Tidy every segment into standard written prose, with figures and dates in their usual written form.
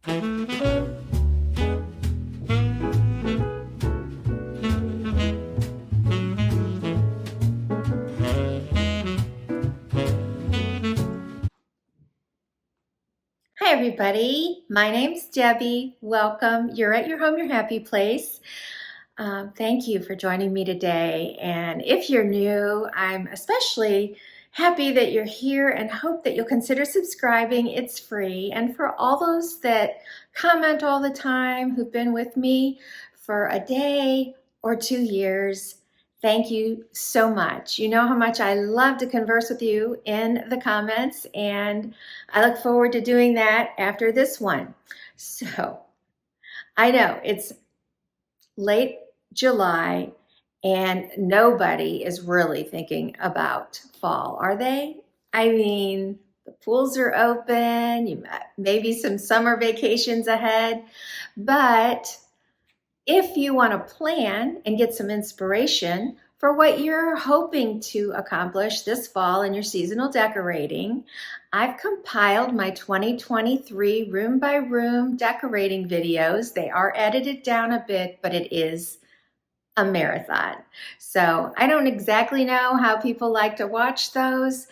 Hi everybody, my name's Debbie. Welcome. You're at your home, your happy place. Thank you for joining me today. And if you're new, I'm especially happy that you're here and hope that you'll consider subscribing. It's free. And for all those that comment all the time, who've been with me for a day or 2 years, thank you so much. You know how much I love to converse with you in the comments, and I look forward to doing that after this one. So I know it's late July and nobody is really thinking about fall, are they? I mean, the pools are open, maybe some summer vacations ahead, but if you want to plan and get some inspiration for what you're hoping to accomplish this fall in your seasonal decorating, I've compiled my 2023 room by room decorating videos. They are edited down a bit, but it is a marathon. So I don't exactly know how people like to watch those.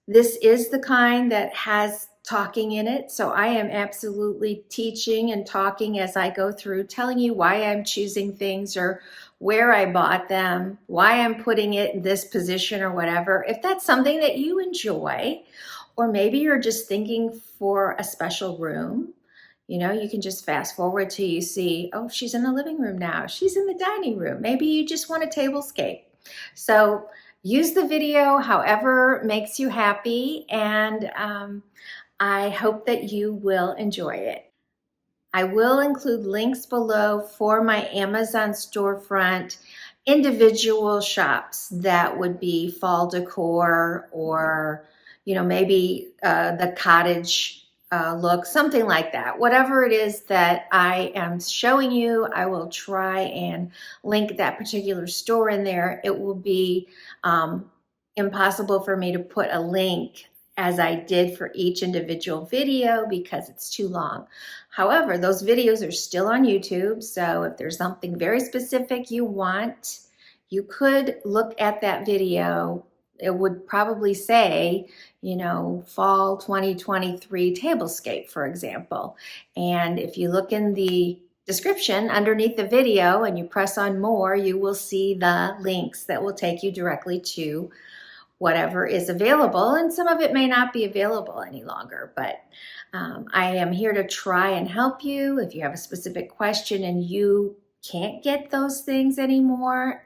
This is the kind that has talking in it. So I am absolutely teaching and talking as I go through, telling you why I'm choosing things or where I bought them, why I'm putting it in this position or whatever. If that's something that you enjoy, or maybe you're just thinking for a special room, you know, you can just fast forward till you see, oh, she's in the living room now. She's in the dining room. Maybe you just want a tablescape. So use the video however makes you happy, and I hope that you will enjoy it. I will include links below for my Amazon storefront individual shops that would be fall decor, or, you know, maybe the cottage look, something like that. Whatever it is that I am showing you, I will try and link that particular store in there. It will be impossible for me to put a link as I did for each individual video because it's too long. However, those videos are still on YouTube, so if there's something very specific you want, you could look at that video. It would probably say, you know, fall 2023 tablescape, for example. And if you look in the description underneath the video and you press on more, you will see the links that will take you directly to whatever is available, and some of it may not be available any longer, but I am here to try and help you. If you have a specific question and you can't get those things anymore,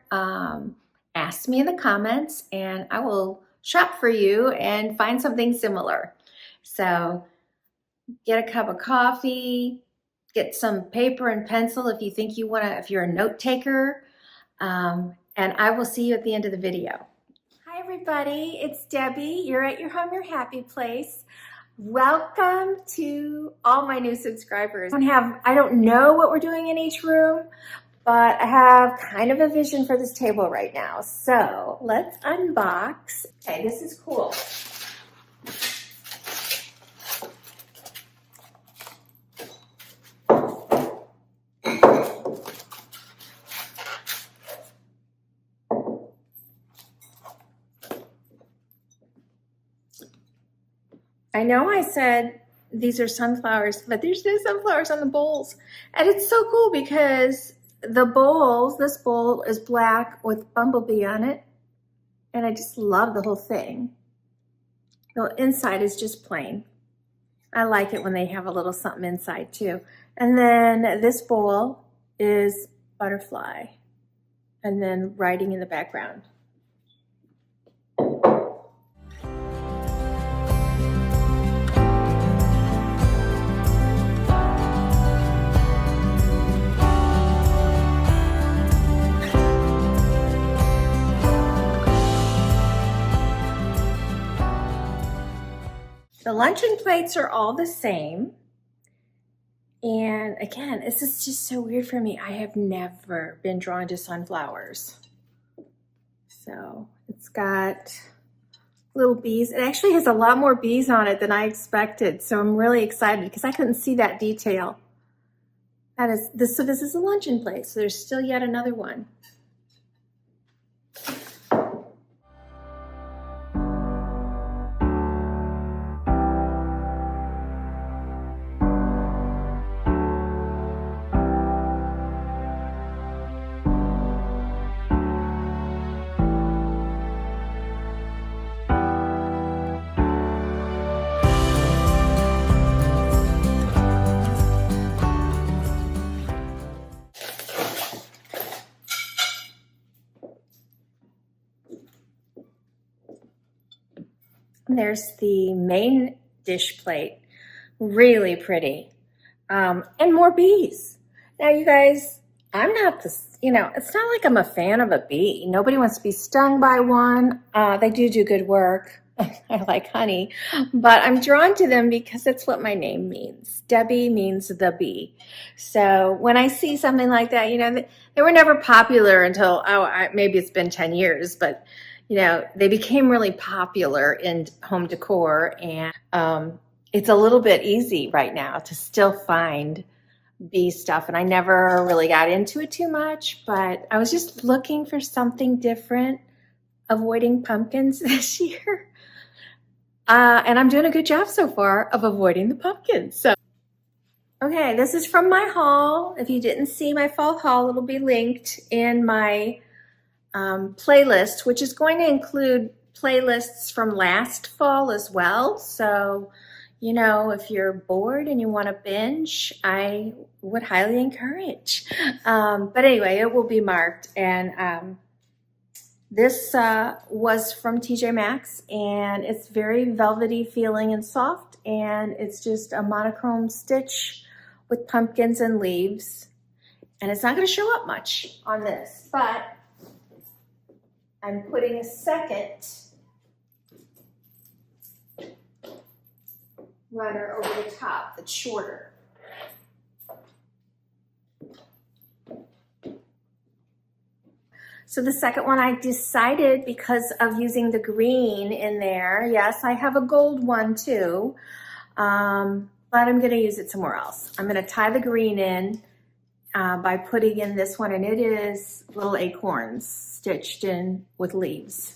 ask me in the comments and I will shop for you and find something similar. So get a cup of coffee, get some paper and pencil if you think you want to, if you're a note taker, and I will see you at the end of the video. Hi everybody, it's Debbie. You're at your home, your happy place. Welcome to all my new subscribers. I don't know what we're doing in each room, but I have kind of a vision for this table right now. So let's unbox. Okay, this is cool. I know I said these are sunflowers, but there's no sunflowers on the bowls. And it's so cool because the bowls, this bowl is black with bumblebee on it. And I just love the whole thing. The inside is just plain. I like it when they have a little something inside too. And then this bowl is butterfly. And then writing in the background. The luncheon plates are all the same. And again, this is just so weird for me. I have never been drawn to sunflowers. So it's got little bees. It actually has a lot more bees on it than I expected, so I'm really excited because I couldn't see that detail. That is this. So this is a luncheon plate. So there's still yet another one. And there's the main dish plate. Really pretty. And more bees. Now, you guys, I'm not this, it's not like I'm a fan of a bee. Nobody wants to be stung by one. They do good work. I like honey, but I'm drawn to them because that's what my name means. Debbie means the bee. So when I see something like that, they were never popular until, maybe it's been 10 years, but they became really popular in home decor, and it's a little bit easy right now to still find bee stuff. And I never really got into it too much, but I was just looking for something different, avoiding pumpkins this year. And I'm doing a good job so far of avoiding the pumpkins. So, okay, this is from my haul. If you didn't see my fall haul, it'll be linked in my playlist, which is going to include playlists from last fall as well. So, if you're bored and you want to binge, I would highly encourage. But anyway, it will be marked. And this was from TJ Maxx, and it's very velvety feeling and soft. And it's just a monochrome stitch with pumpkins and leaves. And it's not going to show up much on this, but I'm putting a second runner over the top that's shorter. So the second one I decided because of using the green in there. Yes, I have a gold one too, but I'm going to use it somewhere else. I'm going to tie the green in by putting in this one, and it is little acorns stitched in with leaves.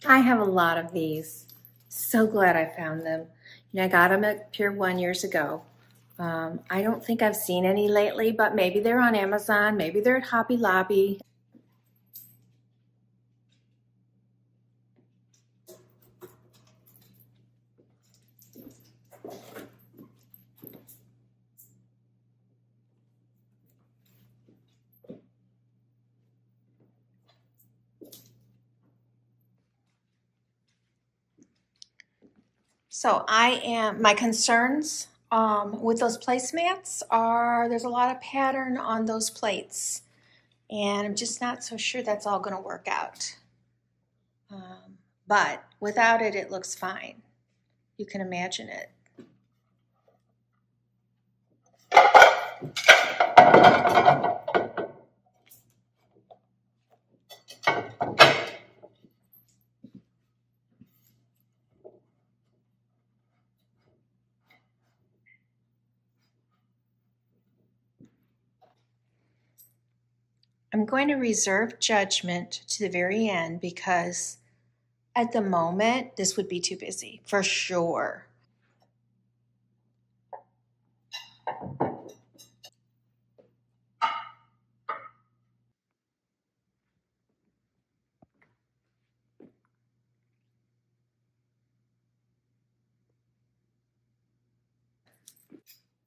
I have a lot of these. So glad I found them. I got them at Pier 1 years ago. I don't think I've seen any lately, but maybe they're on Amazon. Maybe they're at Hobby Lobby. So my concerns with those placemats are there's a lot of pattern on those plates, and I'm just not so sure that's all going to work out. But without it, it looks fine. You can imagine it. I'm going to reserve judgment to the very end because at the moment, this would be too busy, for sure.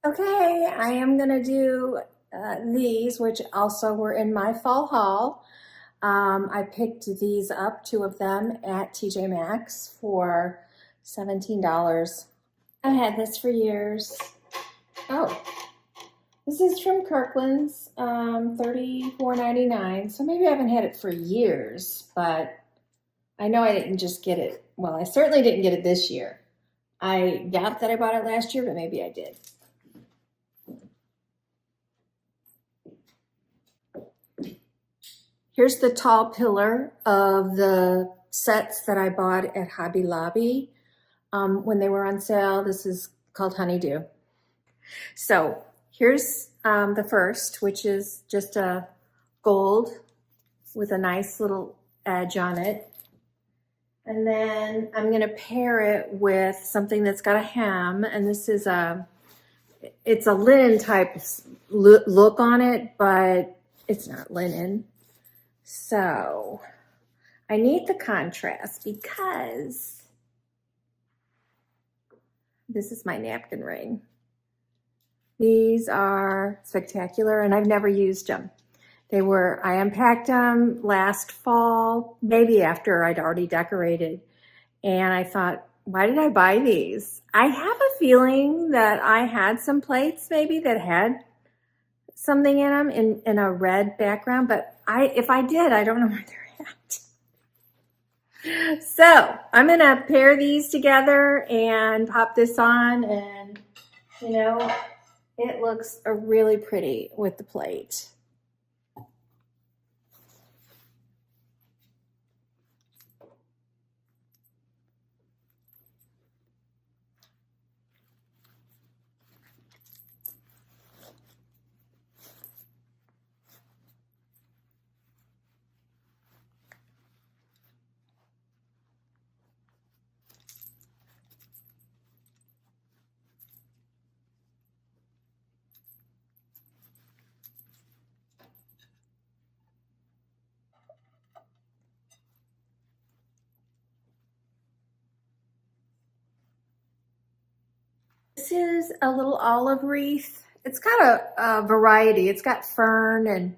Okay, I am going to do these, which also were in my fall haul. I picked these up, 2 of them, at TJ Maxx for $17. I've had this for years. Oh, this is from Kirkland's, $34.99. So maybe I haven't had it for years, but I know I didn't just get it. Well, I certainly didn't get it this year. I doubt that I bought it last year, but maybe I did. Here's the tall pillar of the sets that I bought at Hobby Lobby when they were on sale. This is called Honeydew. So here's the first, which is just a gold with a nice little edge on it. And then I'm gonna pair it with something that's got a hem, and this is it's a linen type look on it, but it's not linen. So I need the contrast because this is my napkin ring. These are spectacular, and I've never used them. I unpacked them last fall, maybe after I'd already decorated. And I thought, why did I buy these? I have a feeling that I had some plates maybe that had something in them in a red background, but if I did, I don't know where they're at. So I'm gonna pair these together and pop this on, and you know, it looks really pretty with the plate. This is a little olive wreath. It's got a variety. It's got fern and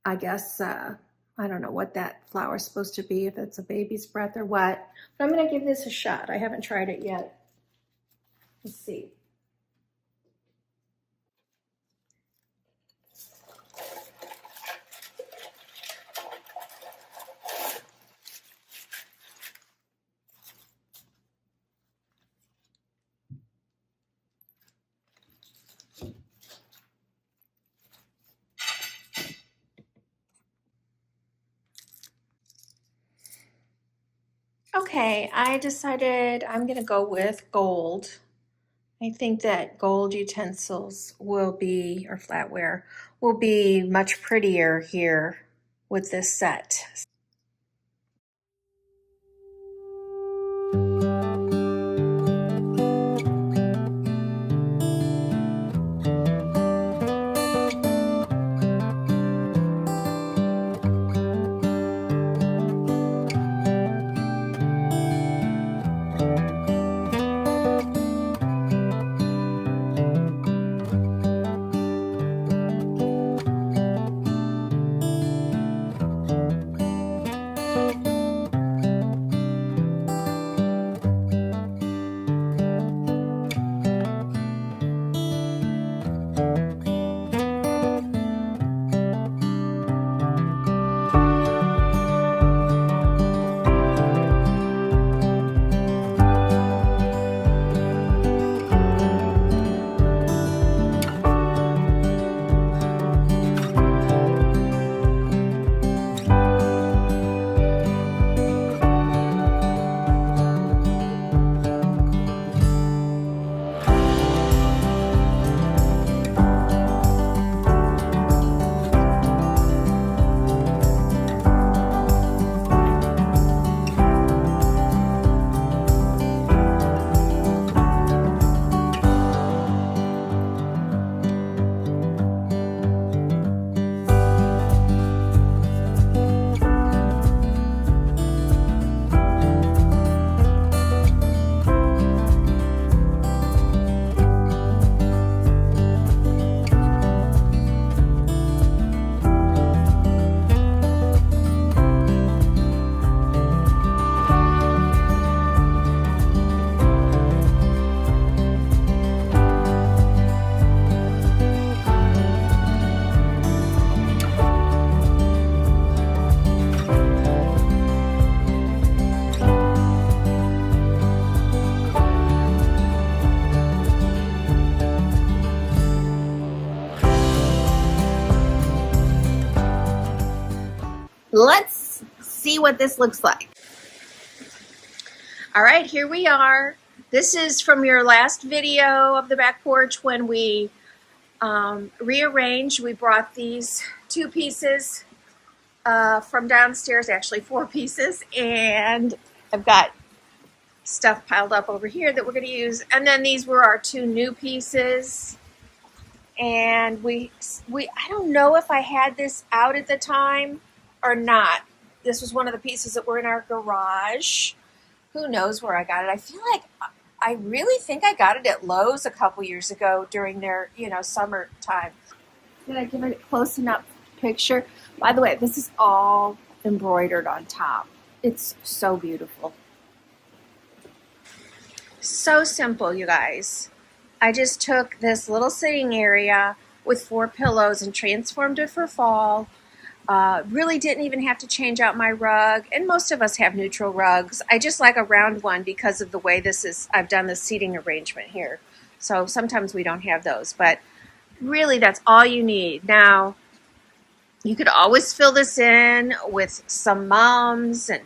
I guess, I don't know what that flower is supposed to be, if it's a baby's breath or what. But I'm gonna give this a shot. I haven't tried it yet. Let's see. Okay, I decided I'm gonna go with gold. I think that gold utensils will be, or flatware, will be much prettier here with this set. let's see what this looks like. All right, here we are. This is from your last video of the back porch when we rearranged. We brought these 2 pieces from downstairs, actually 4 pieces, and I've got stuff piled up over here that we're going to use. And then these were our 2 new pieces. And I don't know if I had this out at the time or not. This was one of the pieces that were in our garage. Who knows where I got it? I feel like I really think I got it at Lowe's a couple years ago during their, summertime. Did I give it a close enough picture? By the way, this is all embroidered on top. It's so beautiful. So simple, you guys. I just took this little sitting area with 4 pillows and transformed it for fall. Really didn't even have to change out my rug, and most of us have neutral rugs. I just like a round one because of the way I've done the seating arrangement here. So sometimes we don't have those, but really that's all you need. Now, you could always fill this in with some mums and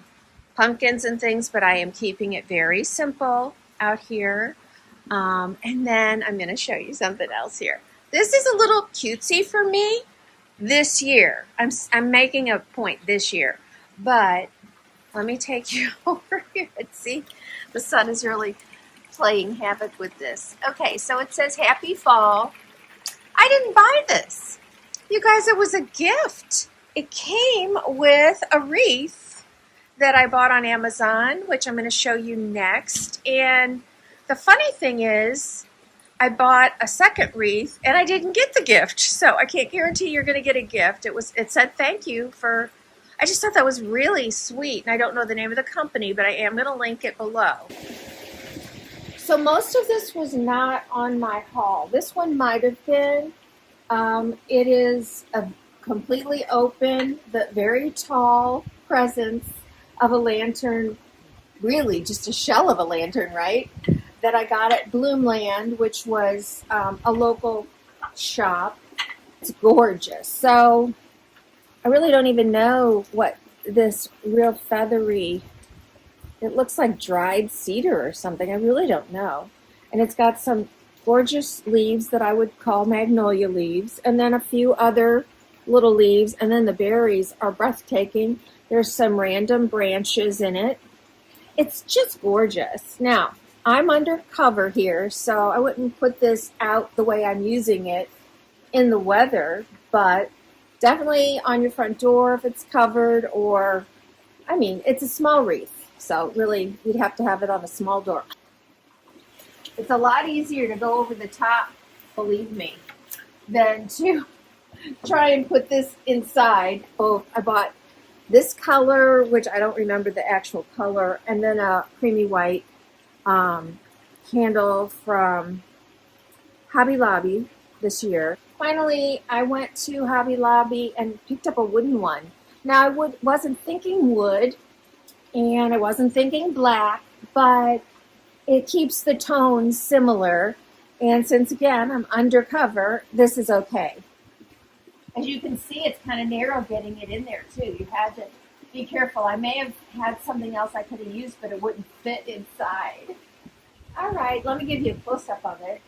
pumpkins and things, but I am keeping it very simple out here. And then I'm going to show you something else here. This is a little cutesy for me this year. I'm making a point this year, but let me take you over here and see. The sun is really playing havoc with this. Okay, so it says Happy Fall. I didn't buy this. You guys, it was a gift. It came with a wreath that I bought on Amazon, which I'm going to show you next. And the funny thing is, I bought a second wreath and I didn't get the gift, so I can't guarantee you're going to get a gift. It said thank you for. I just thought that was really sweet, and I don't know the name of the company, but I am going to link it below. So most of this was not on my haul. This one might have been. It is a completely open but very tall presence of a lantern, really just a shell of a lantern, right? That I got at Bloomland, which was a local shop. It's gorgeous. So I really don't even know what this real feathery, it looks like dried cedar or something. I really don't know. And it's got some gorgeous leaves that I would call magnolia leaves, and then a few other little leaves, and then the berries are breathtaking. There's some random branches in it. It's just gorgeous. Now, I'm under cover here, so I wouldn't put this out the way I'm using it in the weather, but definitely on your front door if it's covered, or, I mean, it's a small wreath, so really you'd have to have it on a small door. It's a lot easier to go over the top, believe me, than to try and put this inside. Oh, I bought this color, which I don't remember the actual color, and then a creamy white candle from Hobby Lobby this year. Finally, I went to Hobby Lobby and picked up a wooden one. Now, I wasn't thinking wood, and I wasn't thinking black, but it keeps the tones similar, and since, again, I'm undercover, this is okay. As you can see, it's kind of narrow getting it in there, too. You had to be careful. I may have had something else I could have used, but it wouldn't fit inside. All right, let me give you a close-up of it.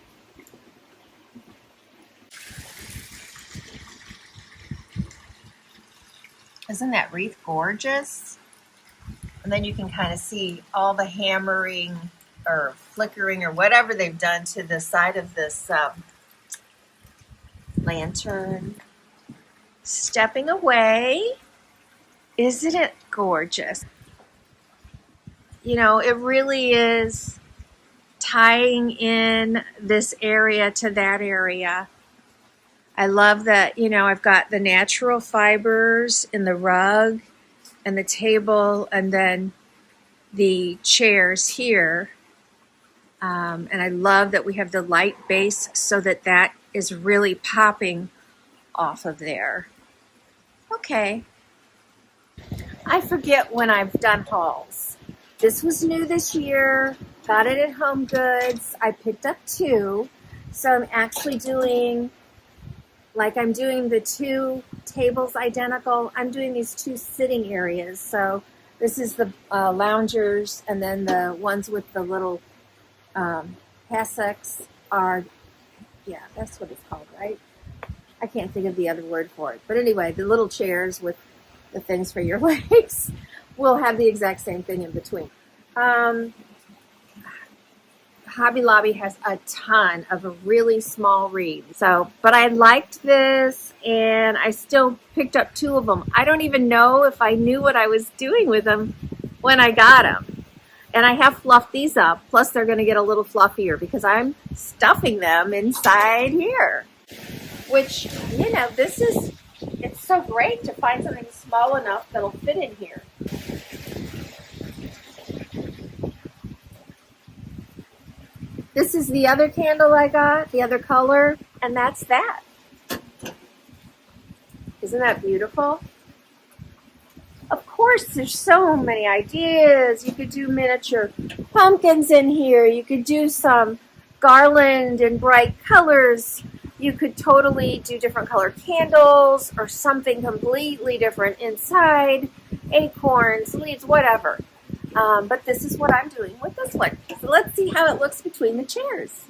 Isn't that wreath gorgeous? And then you can kind of see all the hammering or flickering or whatever they've done to the side of this lantern. Stepping away. Isn't it gorgeous? You know, it really is tying in this area to that area. I love that, you know, I've got the natural fibers in the rug and the table, and then the chairs here. And I love that we have the light base so that that is really popping off of there. Okay. I forget when I've done hauls. This was new this year. Got it at Home Goods. I picked up 2. So I'm actually doing like I'm doing the two tables identical, I'm doing these two sitting areas. So this is the loungers, and then the ones with the little hassocks are, yeah, that's what it's called, right? I can't think of the other word for it. But anyway, the little chairs with the things for your legs will have the exact same thing in between. Hobby Lobby has a ton of a really small reeds. So, but I liked this, and I still picked up two of them. I don't even know if I knew what I was doing with them when I got them. And I have fluffed these up, plus they're going to get a little fluffier because I'm stuffing them inside here. Which, you know, it's so great to find something small enough that'll fit in here. This is the other candle I got, the other color, and that's that. Isn't that beautiful? Of course, there's so many ideas. You could do miniature pumpkins in here. You could do some garland and bright colors. You could totally do different color candles or something completely different inside, acorns, leaves, whatever. But this is what I'm doing with this one. So let's see how it looks between the chairs.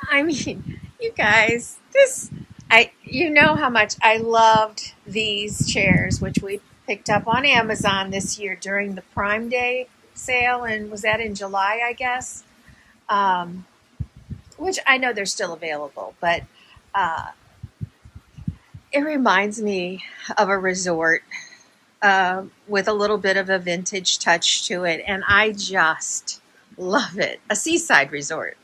I mean, you guys, you know how much I loved these chairs, which we picked up on Amazon this year during the Prime Day sale, and was that in July, I guess? Which I know they're still available, but it reminds me of a resort with a little bit of a vintage touch to it, and I just love it. A seaside resort.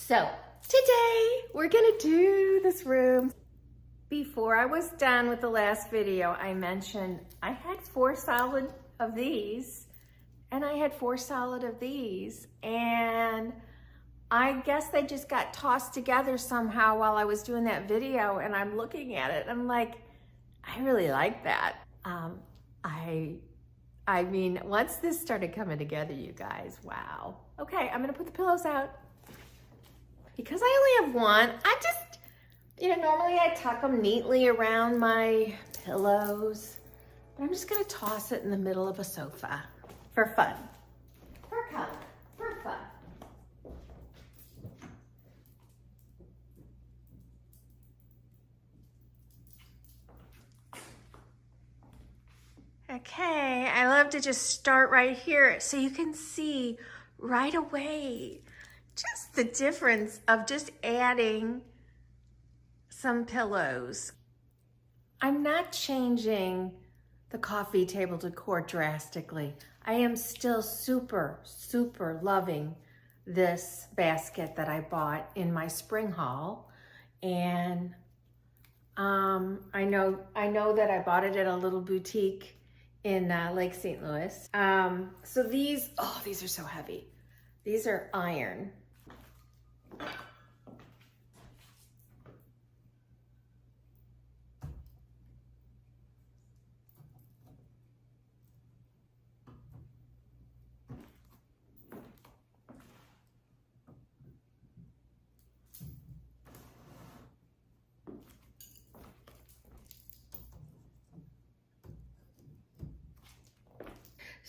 So today we're gonna do this room. Before I was done with the last video, I mentioned I had 4 solid of these and I had 4 solid of these, and I guess they just got tossed together somehow while I was doing that video, and I'm looking at it and I'm like, I really like that. I mean, once this started coming together, you guys, wow. Okay, I'm gonna put the pillows out. Because I only have one, I just, you know, normally I tuck them neatly around my pillows, but I'm just gonna toss it in the middle of a sofa for fun, for color, for fun. Okay, I love to just start right here so you can see right away just the difference of just adding some pillows. I'm not changing the coffee table decor drastically. I am still super, super loving this basket that I bought in my spring haul. And I know that I bought it at a little boutique in Lake St. Louis. So these are so heavy. These are iron.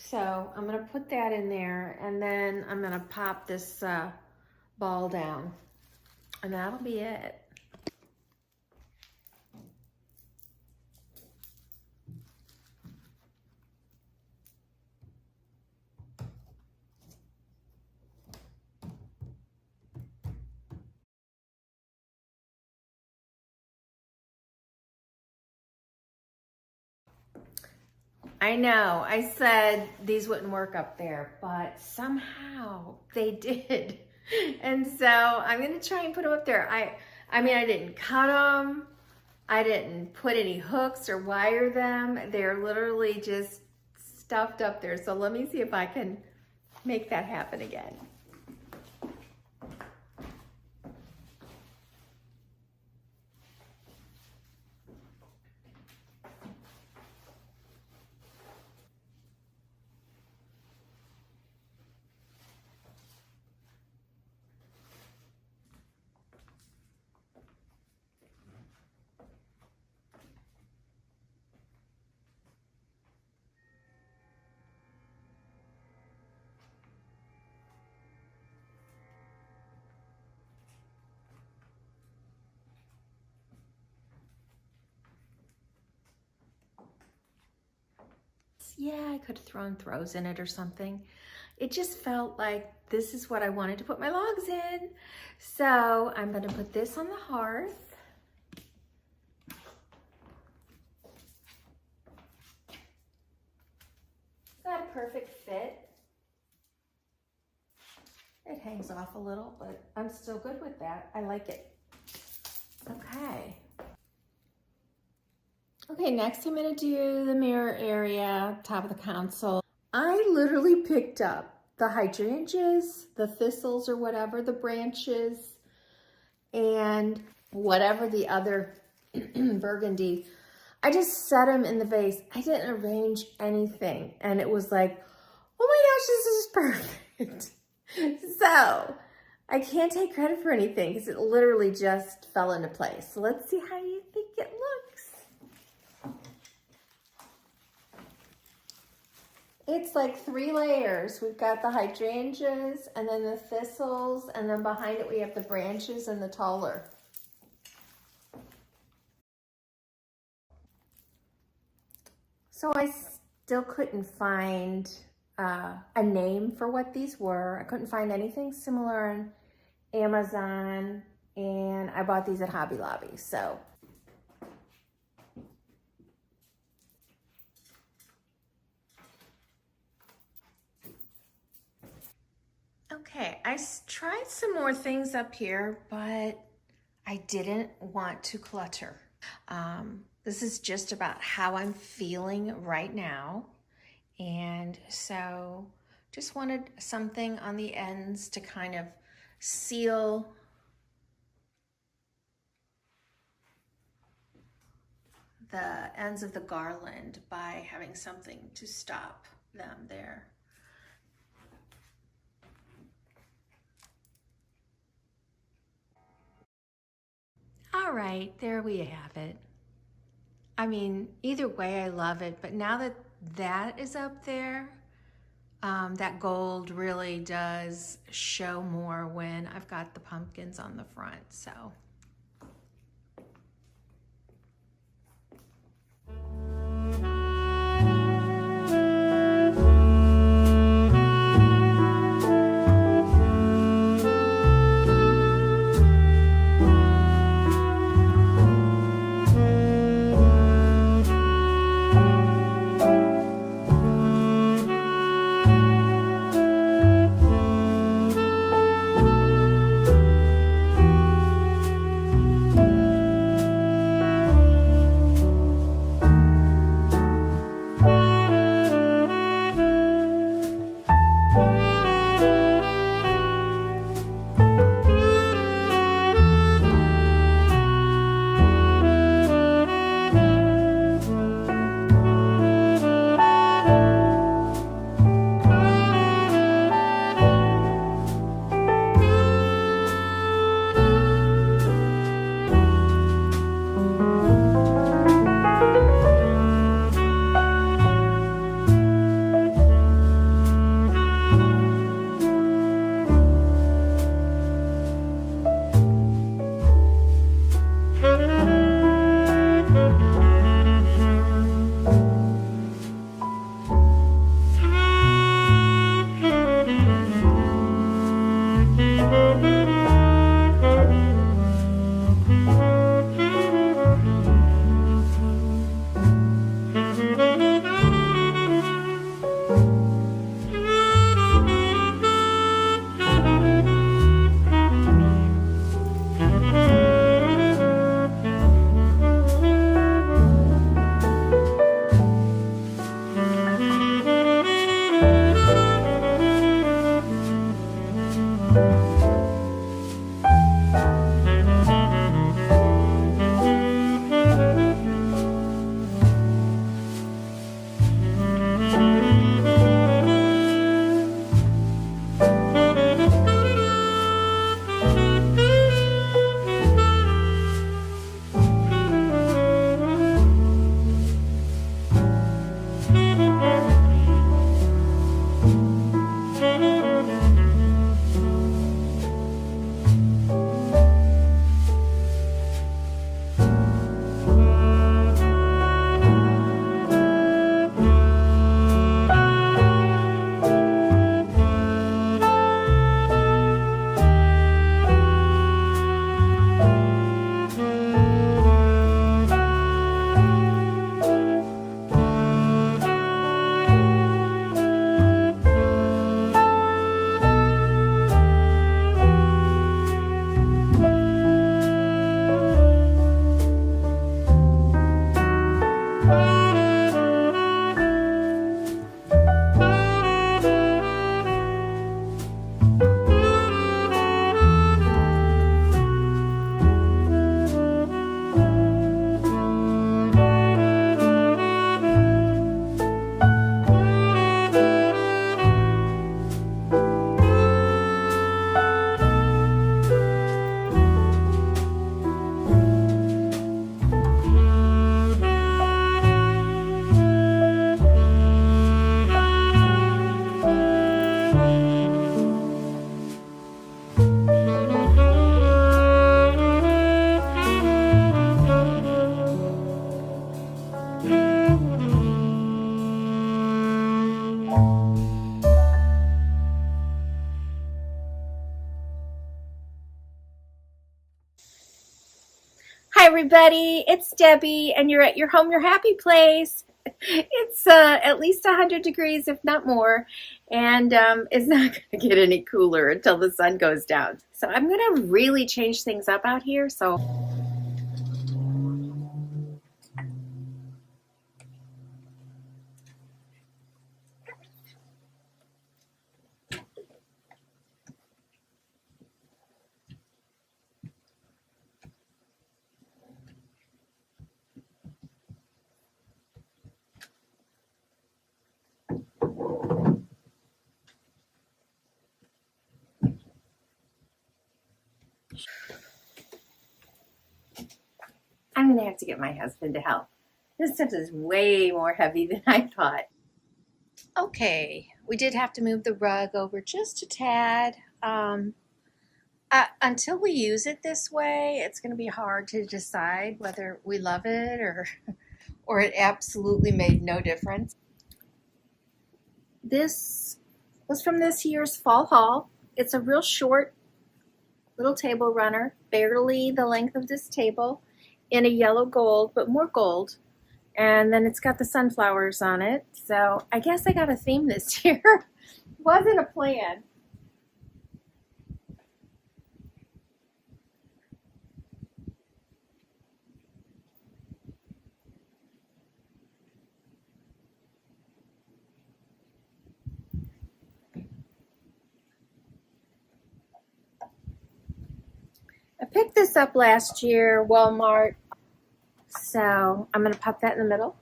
So I'm gonna put that in there, and then I'm gonna pop this ball down, and that'll be it. I know, I said these wouldn't work up there, but somehow they did. And so I'm gonna try and put them up there. I mean, I didn't cut them. I didn't put any hooks or wire them. They're literally just stuffed up there. So let me see if I can make that happen again. Yeah, I could have thrown throws in it or something. It just felt like this is what I wanted to put my logs in. So I'm gonna put this on the hearth. Is that a perfect fit? It hangs off a little, but I'm still good with that. I like it. Okay. Okay, next I'm gonna do the mirror area, top of the console. I literally picked up the hydrangeas, the thistles or whatever, the branches, and whatever the other burgundy. I just set them in the vase. I didn't arrange anything. And it was like, oh my gosh, this is perfect. So I can't take credit for anything because it literally just fell into place. So let's see how you think it looks. It's like 3 layers. We've got the hydrangeas and then the thistles, and then behind it we have the branches and the taller. So I still couldn't find a name for what these were. I couldn't find anything similar on Amazon, and I bought these at Hobby Lobby. So okay, I tried some more things up here, but I didn't want to clutter. This is just about how I'm feeling right now. And so just wanted something on the ends to kind of seal the ends of the garland by having something to stop them there. All right, there we have it. I mean, either way, I love it, but now that that is up there, that gold really does show more when I've got the pumpkins on the front, so. Hi everybody, it's Debbie and you're at your home, your happy place. It's at least 100 degrees, if not more, and it's not going to get any cooler until the sun goes down. So I'm going to really change things up out here. So I'm going to have to get my husband to help. This stuff is way more heavy than I thought. Okay, we did have to move the rug over just a tad. Until we use it this way, it's going to be hard to decide whether we love it or it absolutely made no difference. This was from this year's fall haul. It's a real short little table runner, barely the length of this table, in a yellow gold, but more gold. And then it's got the sunflowers on it. So I guess I got a theme this year. Wasn't a plan. I picked this up last year, Walmart. So I'm going to pop that in the middle.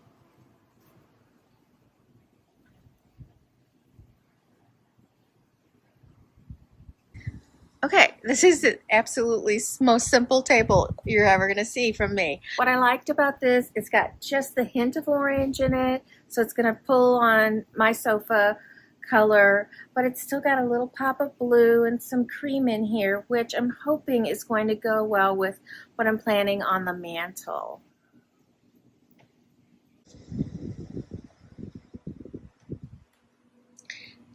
Okay, this is the absolutely most simple table you're ever going to see from me. What I liked about this, it's got just the hint of orange in it, so it's going to pull on my sofa color, but it's still got a little pop of blue and some cream in here, which I'm hoping is going to go well with what I'm planning on the mantle.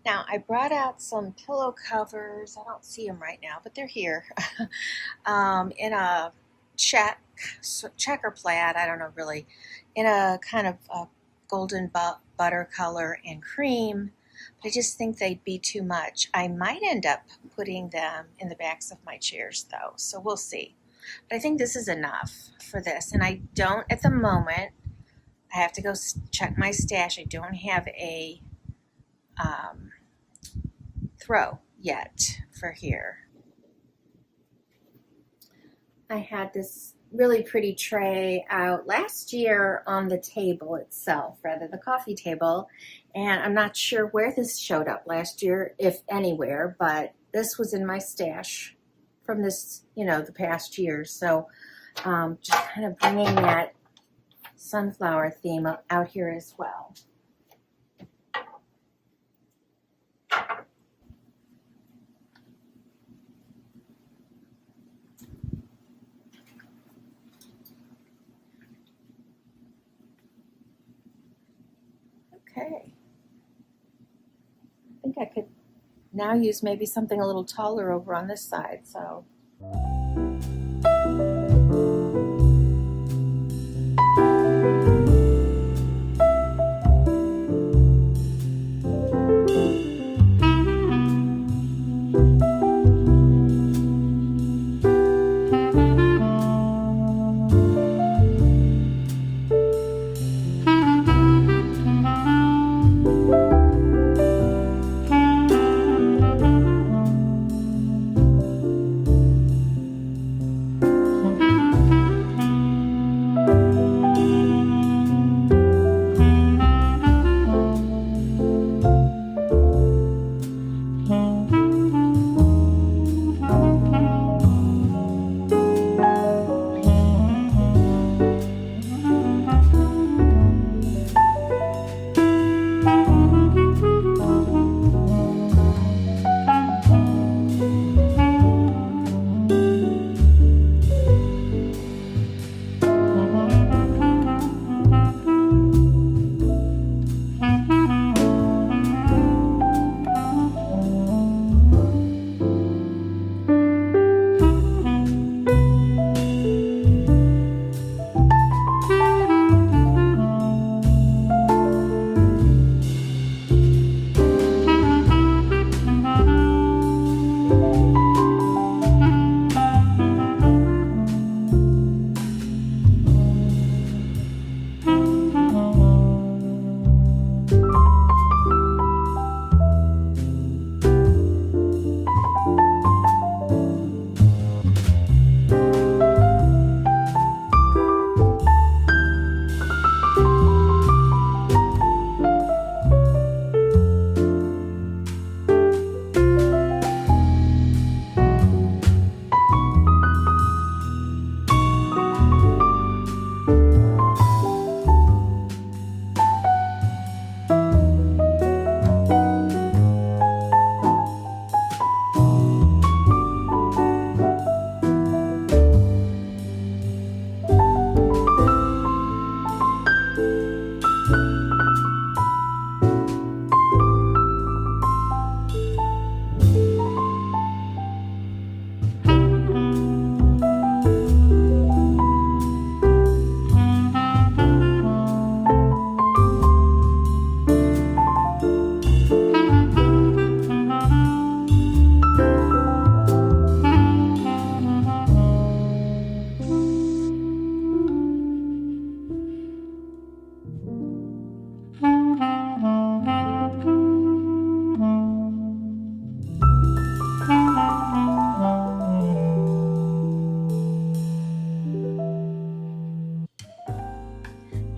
Now, I brought out some pillow covers. I don't see them right now, but they're here. In a checker plaid, I don't know really, in a kind of a golden butter color and cream. But I just think they'd be too much. I might end up putting them in the backs of my chairs, though, so we'll see. But I think this is enough for this. And I don't, at the moment, I have to go check my stash. I don't have a throw yet for here. I had this really pretty tray out last year on the table itself, rather the coffee table, and I'm not sure where this showed up last year, if anywhere, but this was in my stash from this, the past year. So just kind of bringing that sunflower theme out here as well. Okay. I think I could now use maybe something a little taller over on this side, so.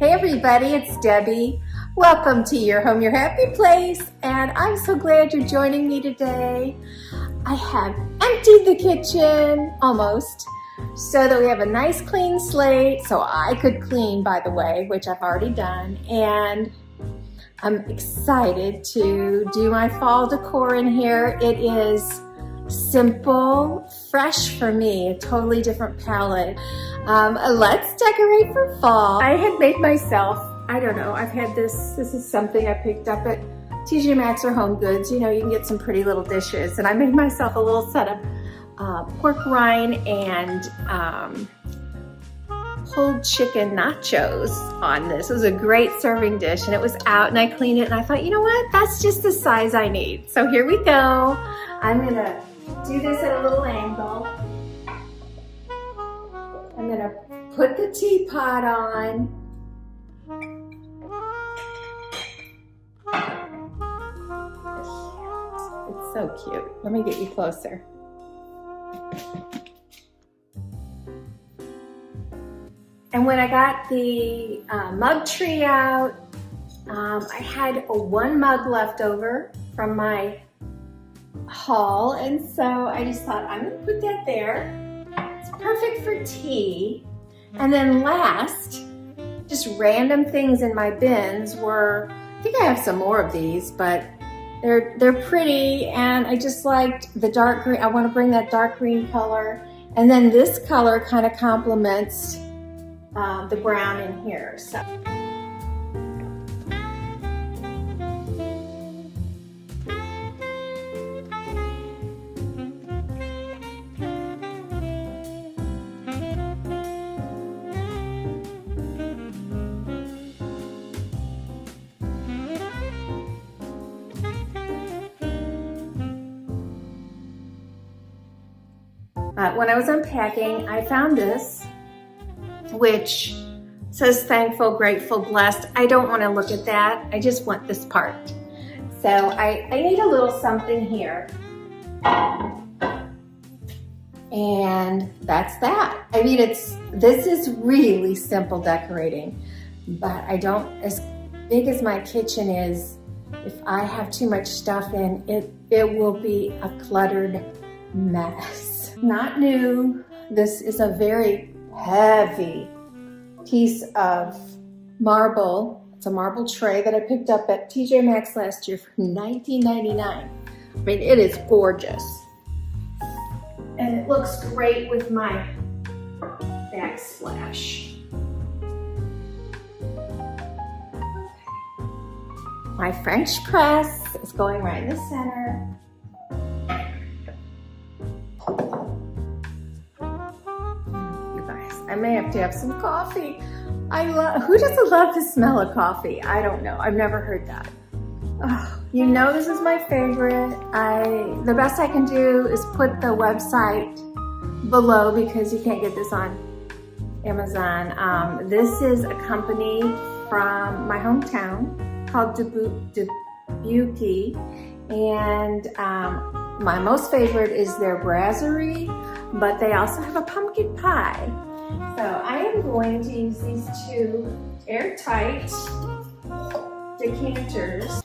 Hey everybody, it's Debbie. Welcome to Your Home, Your Happy Place, and I'm so glad you're joining me today. I have emptied the kitchen, almost, so that we have a nice clean slate, so I could clean, by the way, which I've already done, and I'm excited to do my fall decor in here. It is simple, fresh for me, a totally different palette. Let's decorate for fall. I had made myself, I don't know, I've had this is something I picked up at TJ Maxx or Home Goods. You know, you can get some pretty little dishes. And I made myself a little set of pork rind and pulled chicken nachos on this. It was a great serving dish and it was out and I cleaned it and I thought, you know what, that's just the size I need. So here we go. I'm gonna do this at a little angle. I'm gonna put the teapot on. It's so cute. Let me get you closer. And when I got the mug tree out, I had one mug left over from my haul, and so I just thought I'm gonna put that there. It's perfect for tea. And then last, just random things in my bins were, I think I have some more of these, but they're pretty, and I just liked the dark green. I want to bring that dark green color, and then this color kind of complements the brown in here. So. When I was unpacking, I found this, which says thankful, grateful, blessed. I don't want to look at that. I just want this part. So I need a little something here. And that's that. I mean, this is really simple decorating, but I don't, as big as my kitchen is, if I have too much stuff in, it will be a cluttered mess. Not new. This is a very heavy piece of marble. It's a marble tray that I picked up at TJ Maxx last year for $19.99. I mean, it is gorgeous. And it looks great with my backsplash. My French press is going right in the center. I may have to have some coffee. Who doesn't love the smell of coffee? I don't know. I've never heard that. Oh, you know this is my favorite. The best I can do is put the website below because you can't get this on Amazon. This is a company from my hometown called Decor, and my most favorite is their brasserie, but they also have a pumpkin pie. So I am going to use these two airtight decanters.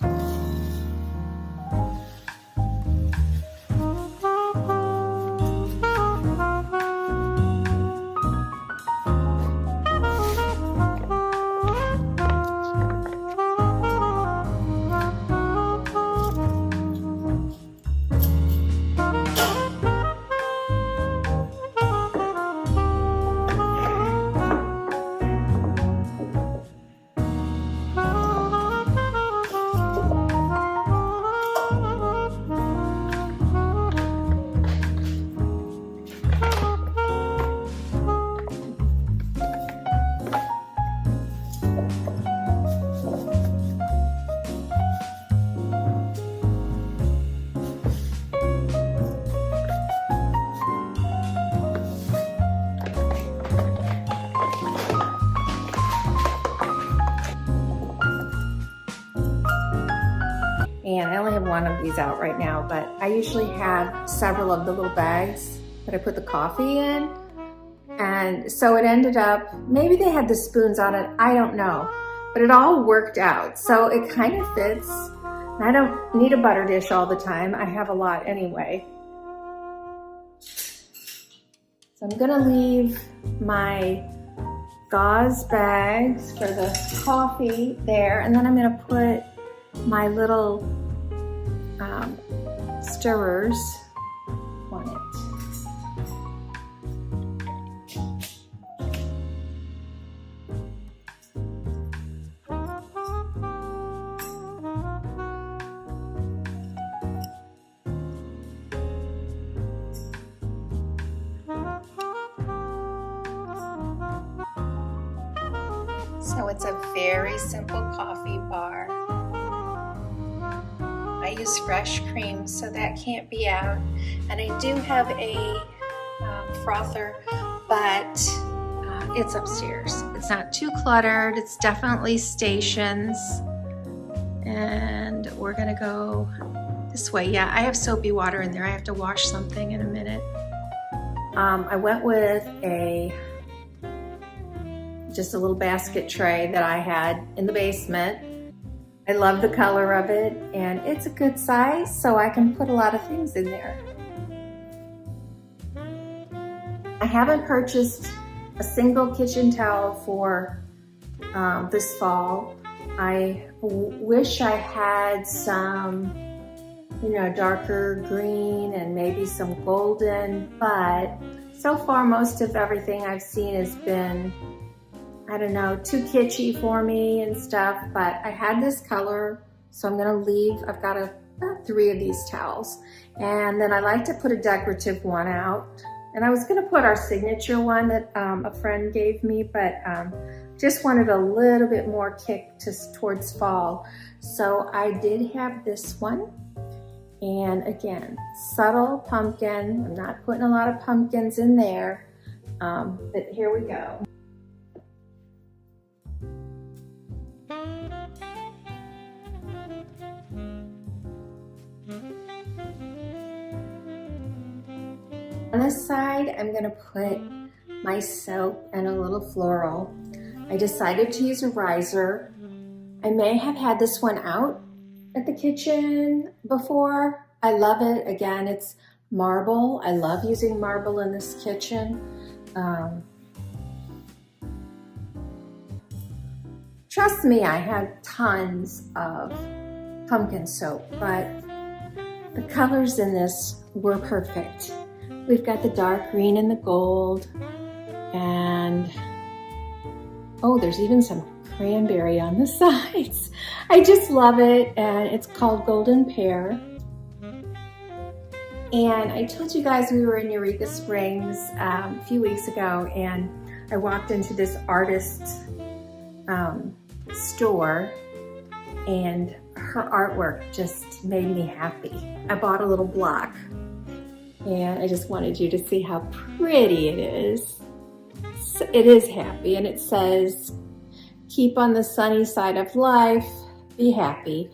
And I only have one of these out right now, but I usually have several of the little bags that I put the coffee in. And so it ended up, maybe they had the spoons on it, I don't know, but it all worked out. So it kind of fits. And I don't need a butter dish all the time. I have a lot anyway. So I'm gonna leave my gauze bags for the coffee there, and then I'm gonna put my little stirrers on it. So it's a very simple coffee bar. I use fresh cream, so that can't be out. And I do have a frother, but it's upstairs. It's not too cluttered. It's definitely stations. And we're gonna go this way. Yeah, I have soapy water in there. I have to wash something in a minute. I went with just a little basket tray that I had in the basement. I love the color of it, and it's a good size, so I can put a lot of things in there. I haven't purchased a single kitchen towel for this fall. I wish I had some, darker green and maybe some golden, but so far most of everything I've seen has been, I don't know, too kitschy for me and stuff, but I had this color, so I'm gonna leave. I've got about 3 of these towels. And then I like to put a decorative one out. And I was gonna put our signature one that a friend gave me, but just wanted a little bit more kick towards fall. So I did have this one. And again, subtle pumpkin. I'm not putting a lot of pumpkins in there, but here we go. On this side, I'm gonna put my soap and a little floral. I decided to use a riser. I may have had this one out at the kitchen before. I love it. Again, it's marble. I love using marble in this kitchen. Trust me, I have tons of pumpkin soap, but the colors in this were perfect. We've got the dark green and the gold, and oh, there's even some cranberry on the sides. I just love it, and it's called Golden Pear. And I told you guys we were in Eureka Springs a few weeks ago, and I walked into this artist store, and her artwork just made me happy. I bought a little block, and I just wanted you to see how pretty it is. It is happy, and it says, "Keep on the sunny side of life, be happy."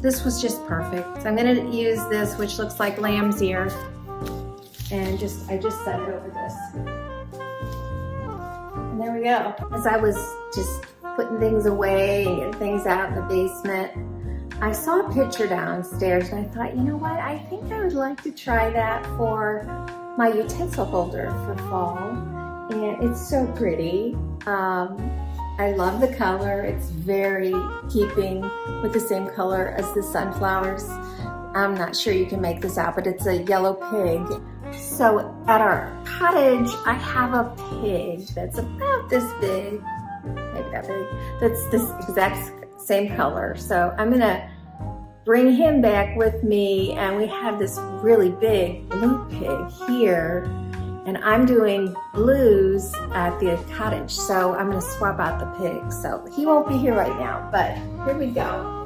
This was just perfect. So I'm gonna use this, which looks like lamb's ear, and I just set it over this. And there we go. As I was just putting things away and getting things out in the basement, I saw a picture downstairs, and I thought, you know what? I think I would like to try that for my utensil holder for fall. And it's so pretty. I love the color. It's very keeping with the same color as the sunflowers. I'm not sure you can make this out, but it's a yellow pig. So at our cottage, I have a pig that's about this big, maybe that big, that's this exact same color. So I'm gonna bring him back with me, and we have this really big blue pig here, and I'm doing blues at the cottage, so I'm gonna swap out the pig. So he won't be here right now, but here we go.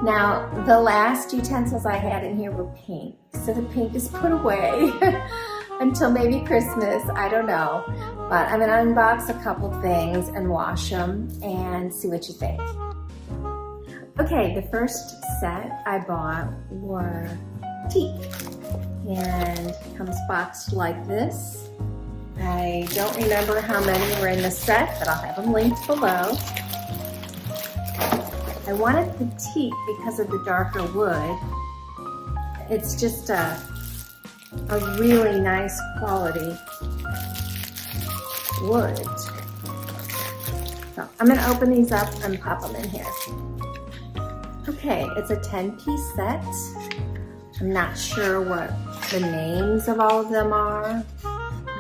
Now, the last utensils I had in here were pink, so the pink is put away until maybe Christmas, I don't know. But I'm gonna unbox a couple things and wash them and see what you think. Okay, the first set I bought were teeth, and it comes boxed like this. I don't remember how many were in the set, but I'll have them linked below. I wanted the teak because of the darker wood. It's just a really nice quality wood. So I'm gonna open these up and pop them in here. Okay, it's a 10-piece set. I'm not sure what the names of all of them are.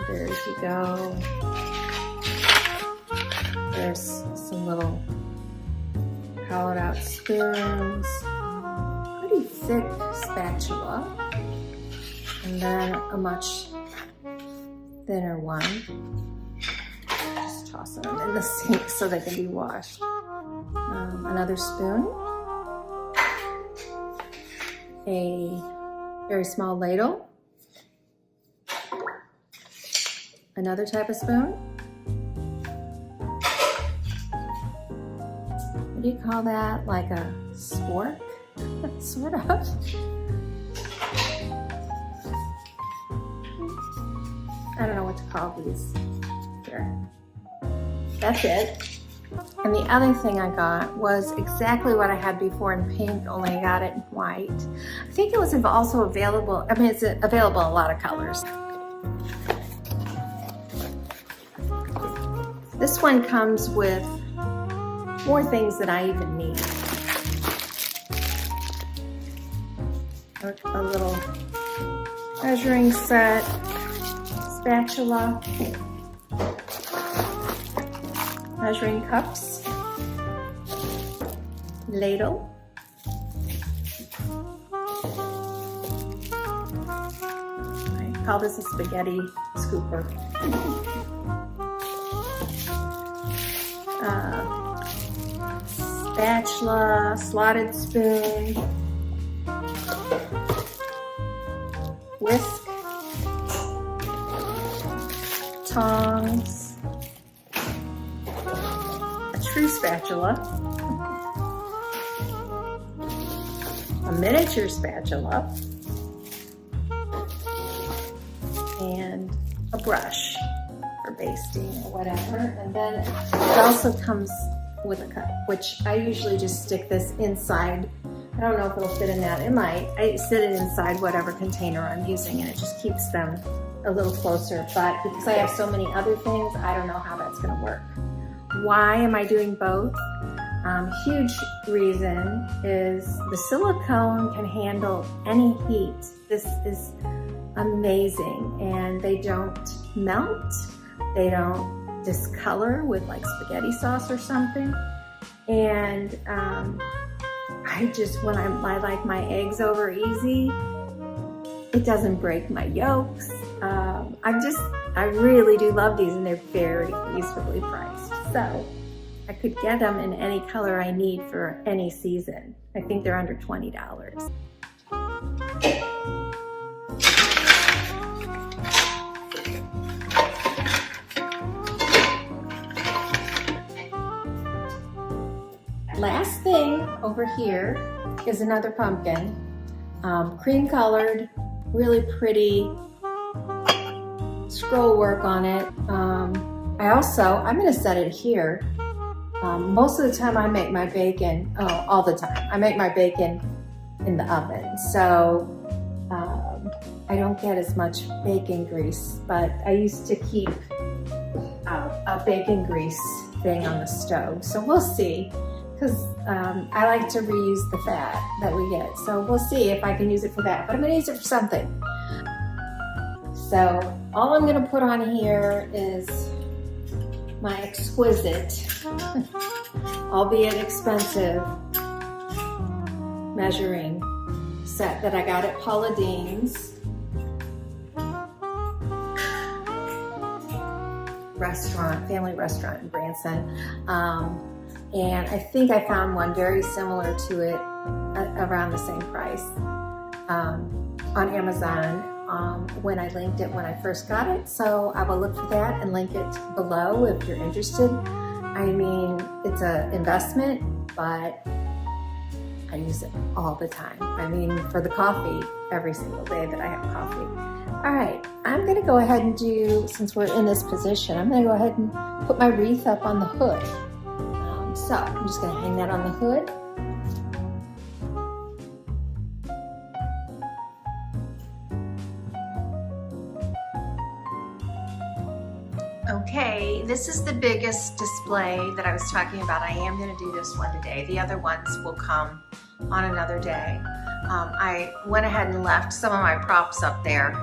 There you go. There's some little hollowed out spoons, pretty thick spatula, and then a much thinner one. Just tossing them in the sink so they can be washed. Another spoon, a very small ladle, another type of spoon. What do you call that? Like a spork? Sort of. I don't know what to call these. Here. That's it. And the other thing I got was exactly what I had before in pink, only I got it in white. I think it was also available, I mean, it's available in a lot of colors. This one comes with more things than I even need. A little measuring set, spatula, measuring cups, ladle, I call this a spaghetti scooper. Spatula, slotted spoon, whisk, tongs, a true spatula, a miniature spatula, and a brush for basting or whatever. And then it also comes with a cup, which I usually just stick this inside. I don't know if it'll fit in that. It might. I sit it inside whatever container I'm using, and it just keeps them a little closer. But because I have so many other things, I don't know how that's gonna work. Why am I doing both? Huge reason is the silicone can handle any heat. This is amazing, and they don't melt. They don't discolor with like spaghetti sauce or something. And when I like my eggs over easy, it doesn't break my yolks. I really do love these, and they're very reasonably priced. So I could get them in any color I need for any season. I think they're under $20. Last thing over here is another pumpkin, cream colored, really pretty scroll work on it. I'm gonna set it here. Most of the time I make my bacon, all the time, I make my bacon in the oven. So I don't get as much bacon grease, but I used to keep a bacon grease thing on the stove. So we'll see. Because I like to reuse the fat that we get. So we'll see if I can use it for that, but I'm gonna use it for something. So all I'm gonna put on here is my exquisite, albeit expensive, measuring set that I got at Paula Deen's restaurant, family restaurant in Branson. And I think I found one very similar to it around the same price on Amazon when I linked it when I first got it. So I will look for that and link it below if you're interested. I mean, it's an investment, but I use it all the time. I mean, for the coffee, every single day that I have coffee. All right, I'm gonna go ahead and do, since we're in this position, I'm gonna go ahead and put my wreath up on the hood. So I'm just gonna hang that on the hood. Okay, this is the biggest display that I was talking about. I am gonna do this one today. The other ones will come on another day. I went ahead and left some of my props up there.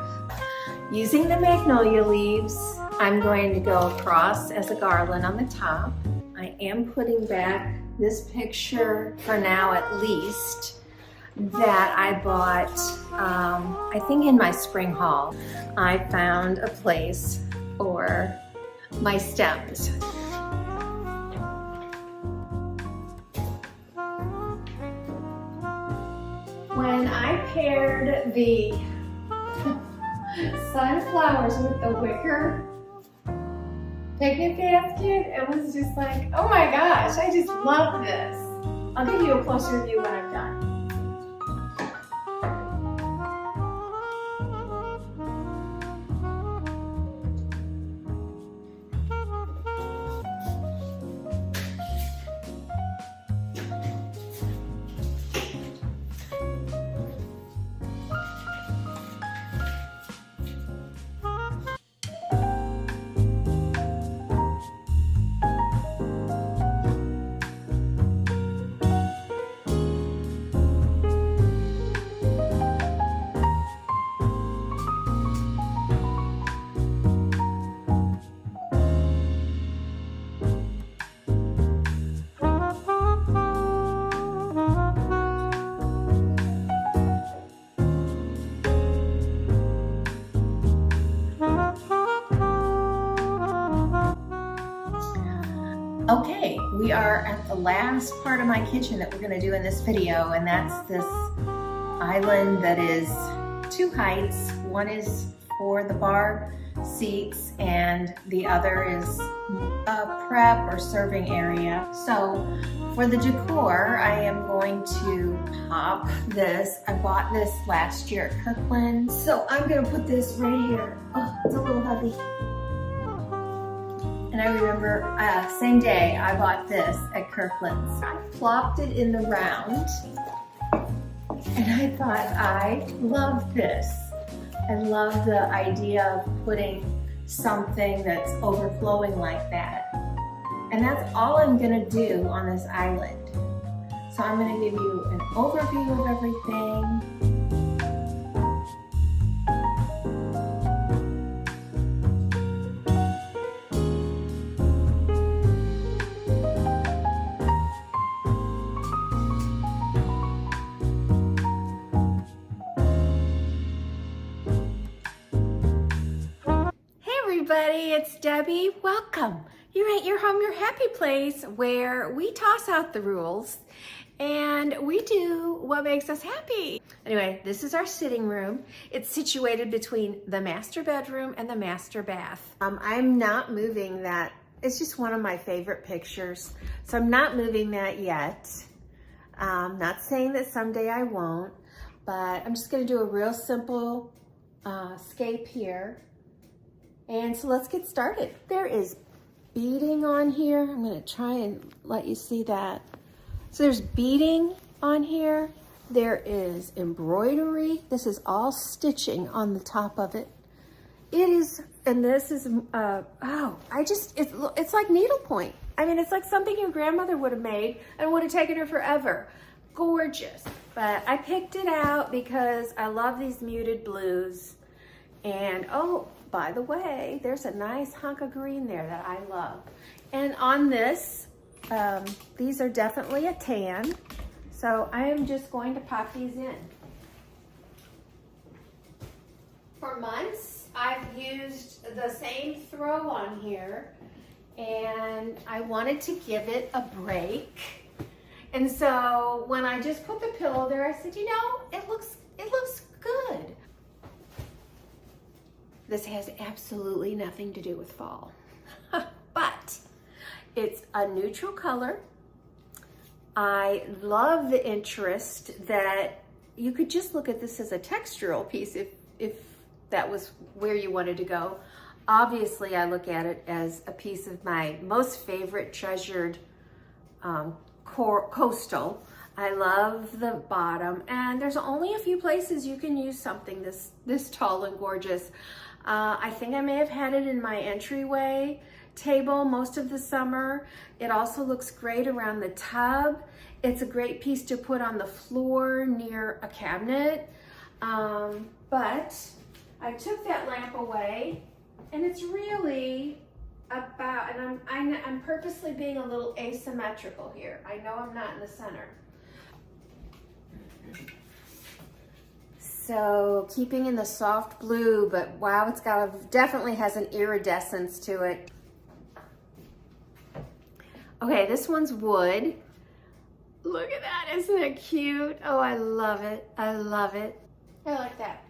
Using the magnolia leaves, I'm going to go across as a garland on the top. I am putting back this picture for now at least that I bought, I think in my spring haul. I found a place for my stems. When I paired the sunflowers with the wicker picnic basket, it was just like, oh my gosh, I just love this. I'll give you a closer view when I'm done. Okay, we are at the last part of my kitchen that we're going to do in this video, and that's this island that is two heights. One is for the bar seats and the other is a prep or serving area. So for the decor, I am going to pop this. I bought this last year at Kirkland. So I'm going to put this right here. Oh, it's a little heavy. And I remember, same day, I bought this at Kirkland's. I plopped it in the round, and I thought, I love this. I love the idea of putting something that's overflowing like that. And that's all I'm gonna do on this island. So I'm gonna give you an overview of everything. Everybody, it's Debbie. Welcome. You're at your home, your happy place where we toss out the rules and we do what makes us happy. Anyway, this is our sitting room. It's situated between the master bedroom and the master bath. I'm not moving that. It's just one of my favorite pictures. So I'm not moving that yet. Not saying that someday I won't, but I'm just gonna do a real simple scape here. And so let's get started. There is beading on here. I'm gonna try and let you see that. So there's beading on here. There is embroidery. This is all stitching on the top of it. It is, and this is, it's like needlepoint. I mean, it's like something your grandmother would have made and would have taken her forever. Gorgeous. But I picked it out because I love these muted blues. And oh, by the way, there's a nice hunk of green there that I love. And on this, these are definitely a tan. So I am just going to pop these in. For months, I've used the same throw on here, and I wanted to give it a break. And so when I just put the pillow there, I said, you know, it looks good. This has absolutely nothing to do with fall, but it's a neutral color. I love the interest that you could just look at this as a textural piece if that was where you wanted to go. Obviously, I look at it as a piece of my most favorite treasured coastal. I love the bottom, and there's only a few places you can use something this tall and gorgeous. I think I may have had it in my entryway table most of the summer. It also looks great around the tub. It's a great piece to put on the floor near a cabinet. But I took that lamp away, and it's really about, and I'm purposely being a little asymmetrical here. I know I'm not in the center. So keeping in the soft blue, but wow, it's definitely has an iridescence to it. Okay, this one's wood. Look at that, isn't it cute? Oh, I love it, I love it. I like that.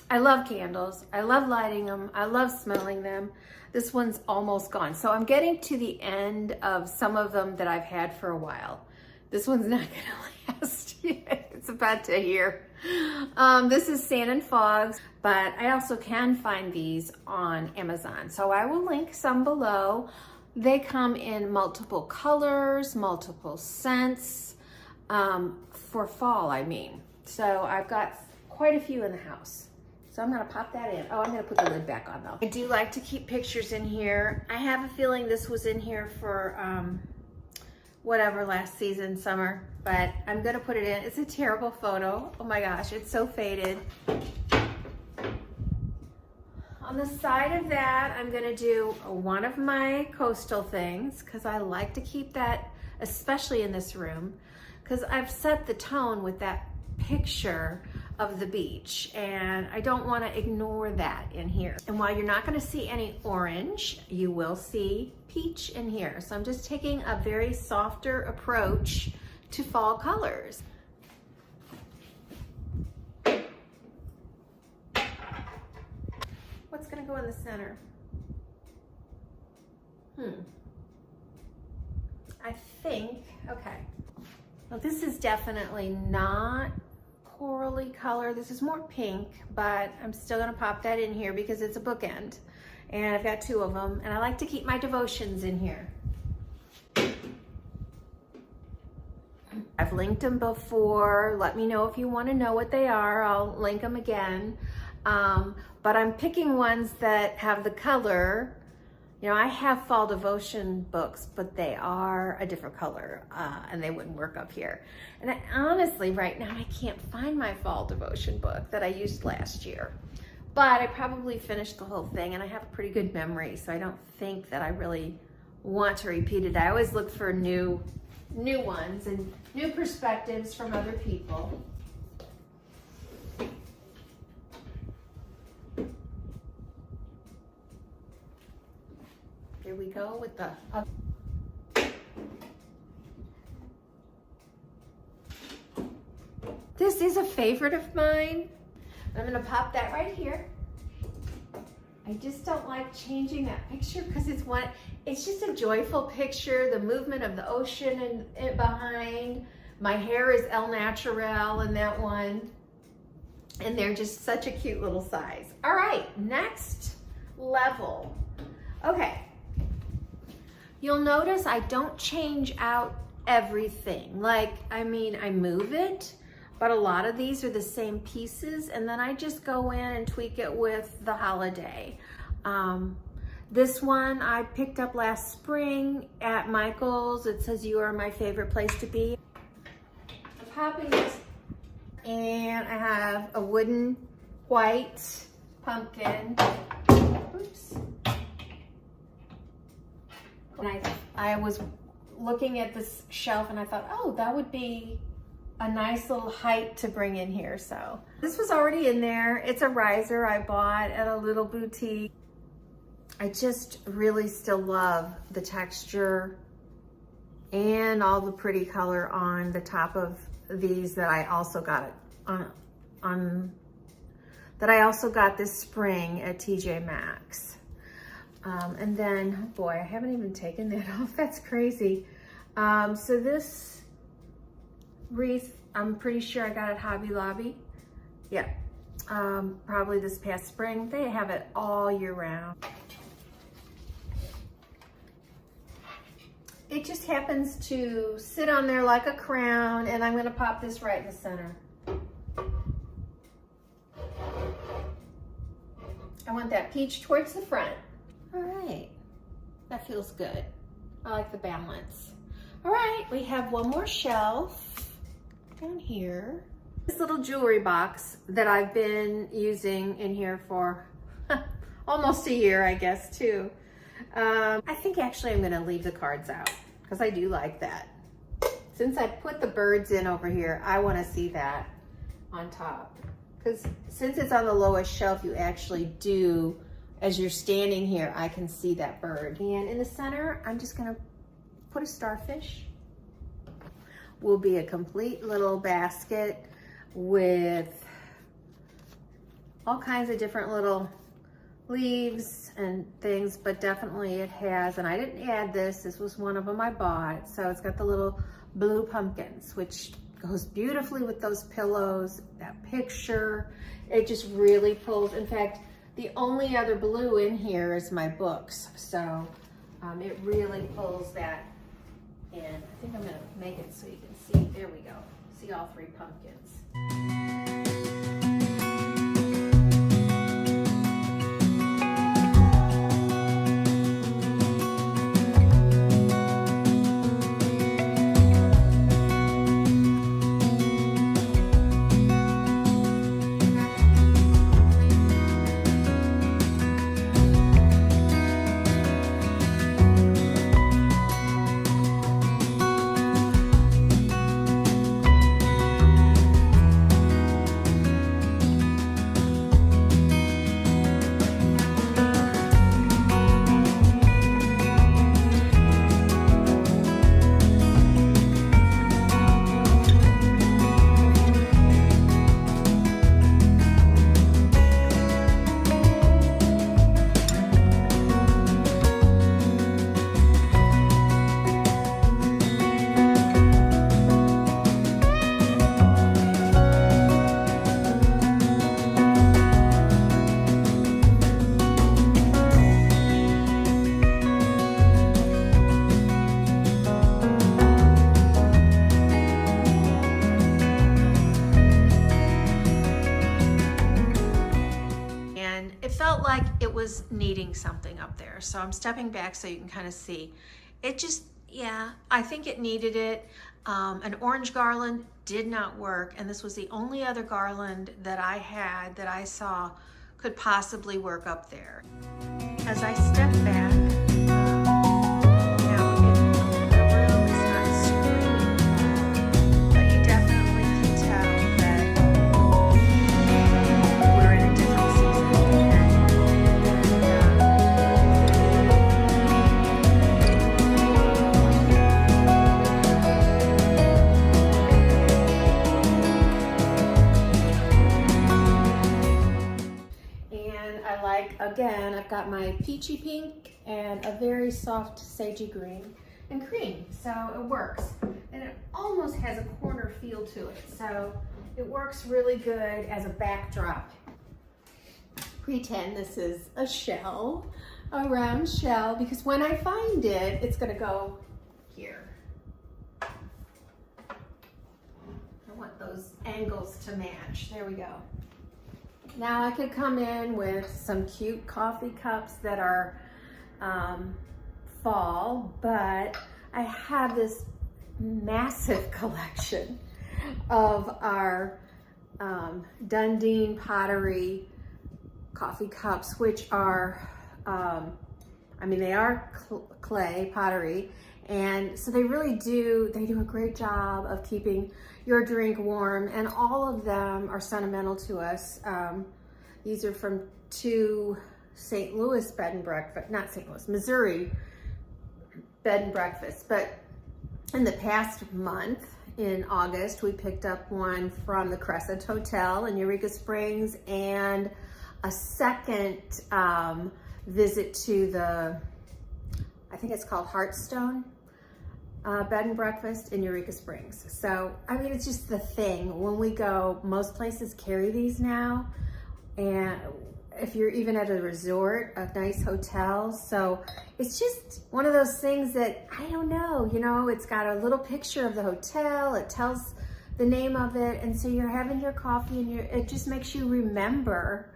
I love candles, I love lighting them, I love smelling them. This one's almost gone. So I'm getting to the end of some of them that I've had for a while. This one's not gonna last yet. It's about to here. This is Sand and Fogs, but I also can find these on Amazon. So I will link some below. They come in multiple colors, multiple scents, for fall, I mean. So I've got quite a few in the house. So I'm gonna pop that in. Oh, I'm gonna put the lid back on though. I do like to keep pictures in here. I have a feeling this was in here for whatever, last season, summer, but I'm gonna put it in. It's a terrible photo. Oh my gosh, it's so faded. On the side of that, I'm gonna do one of my coastal things, because I like to keep that, especially in this room, because I've set the tone with that picture of the beach, and I don't want to ignore that in here. And while you're not going to see any orange, you will see peach in here. So I'm just taking a very softer approach to fall colors. What's going to go in the center? I think, okay. Well, this is definitely not corally color. This is more pink, but I'm still gonna pop that in here because it's a bookend, and I've got two of them, and I like to keep my devotions in here. I've linked them before. Let me know if you want to know what they are. I'll link them again, but I'm picking ones that have the color. You know, I have fall devotion books, but they are a different color, and they wouldn't work up here. And honestly, right now, I can't find my fall devotion book that I used last year. But I probably finished the whole thing, and I have a pretty good memory, so I don't think that I really want to repeat it. I always look for new ones and new perspectives from other people. Here we go with the This is a favorite of mine. I'm gonna pop that right here. I just don't like changing that picture because it's just a joyful picture, the movement of the ocean and it behind. My hair is El Natural in that one. And they're just such a cute little size. All right, next level. Okay. You'll notice I don't change out everything. Like, I mean, I move it, but a lot of these are the same pieces, and then I just go in and tweak it with the holiday. This one I picked up last spring at Michael's. It says, "You are my favorite place to be." I'm popping this, and I have a wooden white pumpkin. And I was looking at this shelf and I thought, oh, that would be a nice little height to bring in here. So this was already in there. It's a riser I bought at a little boutique. I just really still love the texture and all the pretty color on the top of these that I also got that I also got this spring at TJ Maxx. And then, boy, I haven't even taken that off. That's crazy. So this wreath, I'm pretty sure I got at Hobby Lobby. Yeah, probably this past spring. They have it all year round. It just happens to sit on there like a crown, and I'm gonna pop this right in the center. I want that peach towards the front. All right, that feels good. I like the balance. All right, we have one more shelf down here. This little jewelry box that I've been using in here for almost a year, I guess, too. I think actually I'm gonna leave the cards out because I do like that. Since I put the birds in over here, I wanna see that on top. Because since it's on the lowest shelf, you actually do, as you're standing here, I can see that bird. And in the center, I'm just gonna put a starfish. Will be a complete little basket with all kinds of different little leaves and things, but definitely it has, and I didn't add this was one of them I bought. So it's got the little blue pumpkins, which goes beautifully with those pillows, that picture. It just really pulls. In fact, the only other blue in here is my books. So it really pulls that in. I think I'm gonna make it so you can see, there we go. See all three pumpkins. Like it was needing something up there. So I'm stepping back so you can kind of see. It just, yeah, I think it needed it. An orange garland did not work. And this was the only other garland that I had that I saw could possibly work up there. As I step back, again, I've got my peachy pink and a very soft sagey green and cream, so it works. And it almost has a corner feel to it, so it works really good as a backdrop. Pretend this is a shell, a round shell, because when I find it, it's gonna go here. I want those angles to match. There we go. Now I could come in with some cute coffee cups that are fall, but I have this massive collection of our Dundee pottery coffee cups, which are, I I mean, they are clay pottery, and so they really do, they do a great job of keeping your drink warm, and all of them are sentimental to us. These are from 2 St. Louis bed and breakfast, not St. Louis, Missouri bed and breakfast. But in the past month, in August, we picked up one from the Crescent Hotel in Eureka Springs, and a second visit to the, I think it's called Hearthstone bed and breakfast in Eureka Springs. So, I mean, it's just the thing. When we go, most places carry these now. And if you're even at a resort, a nice hotel. So it's just one of those things that, I don't know, you know, it's got a little picture of the hotel. It tells the name of it. And so you're having your coffee and it just makes you remember,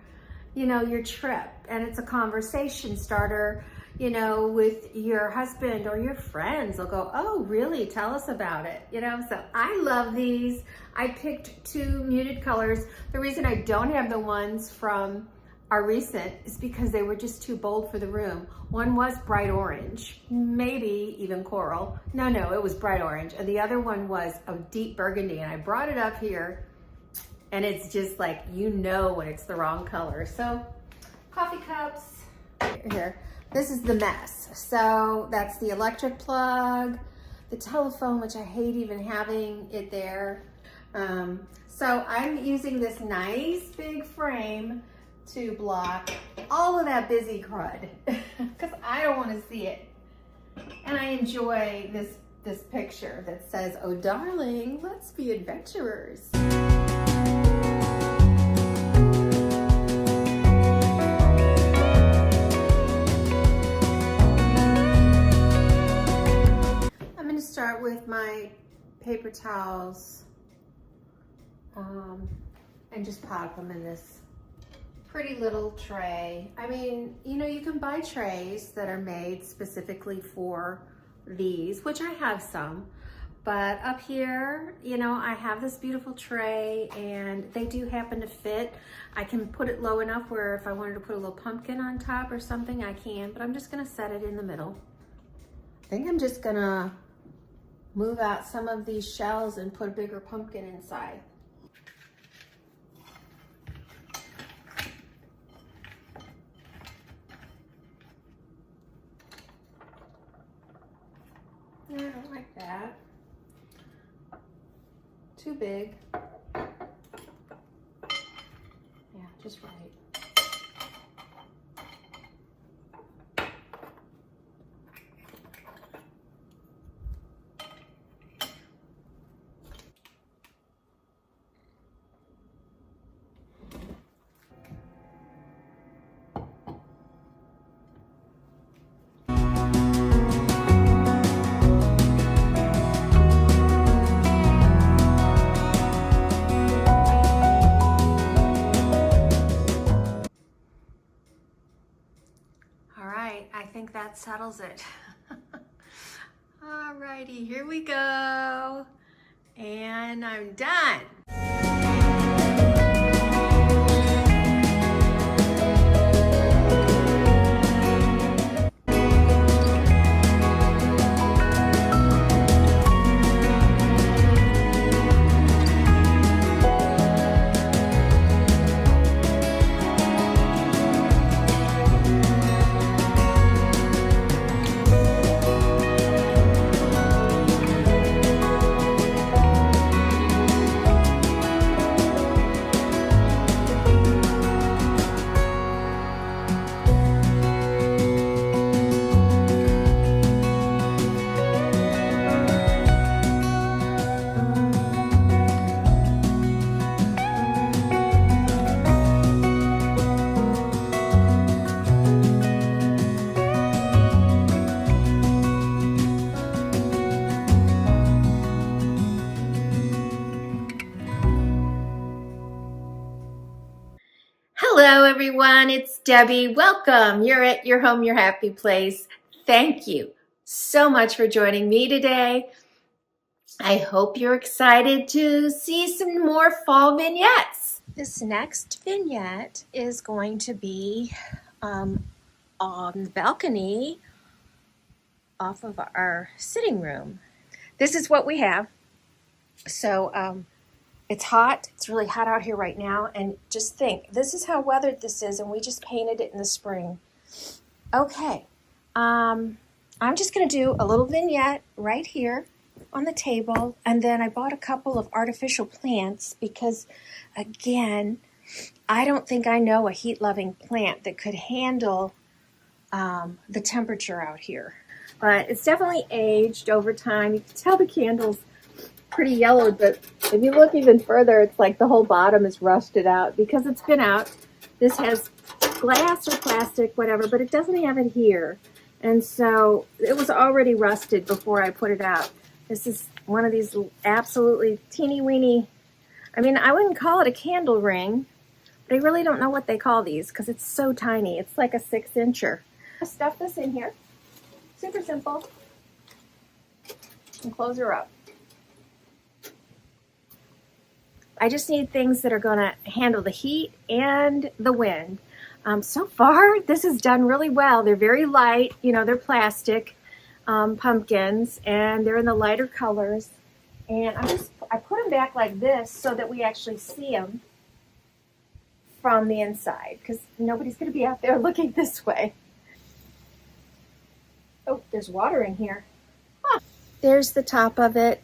you know, your trip. And it's a conversation starter, you know, with your husband or your friends. They'll go, oh, really? Tell us about it. You know, so I love these. I picked 2 muted colors. The reason I don't have the ones from our recent is because they were just too bold for the room. One was bright orange, maybe even coral. No, it was bright orange. And the other one was a deep burgundy. And I brought it up here, and it's just like, you know when it's the wrong color. So coffee cups here. This is the mess. So that's the electric plug, the telephone, which I hate even having it there. So I'm using this nice big frame to block all of that busy crud because I don't want to see it. And I enjoy this picture that says, oh darling, let's be adventurers. Start with my paper towels and just pop them in this pretty little tray. I mean, you know, you can buy trays that are made specifically for these, which I have some, but up here, you know, I have this beautiful tray and they do happen to fit. I can put it low enough where if I wanted to put a little pumpkin on top or something, I can, but I'm just gonna set it in the middle. I think I'm just gonna move out some of these shells and put a bigger pumpkin inside. I don't like that. Too big. Yeah, just right. That settles it. Alrighty, here we go. And I'm done. Hello everyone, it's Debbie. Welcome. You're at your home, your happy place. Thank you so much for joining me today. I hope you're excited to see some more fall vignettes. This next vignette is going to be on the balcony off of our sitting room. This is what we have. So it's hot. It's really hot out here right now. And just think, this is how weathered this is, and we just painted it in the spring. Okay. I'm just going to do a little vignette right here on the table. And then I bought a couple of artificial plants because, again, I don't think I know a heat-loving plant that could handle the temperature out here. But it's definitely aged over time. You can tell the candle's pretty yellowed, but if you look even further, it's like the whole bottom is rusted out because it's been out. This has glass or plastic, whatever, but it doesn't have it here. And so it was already rusted before I put it out. This is one of these absolutely teeny weeny, I mean, I wouldn't call it a candle ring, but I really don't know what they call these because it's so tiny. It's like a 6-incher. I'll stuff this in here. Super simple. And close her up. I just need things that are going to handle the heat and the wind. So far, this is done really well. They're very light. You know, they're plastic pumpkins, and they're in the lighter colors. And I put them back like this so that we actually see them from the inside, because nobody's going to be out there looking this way. Oh, there's water in here. Huh. There's the top of it.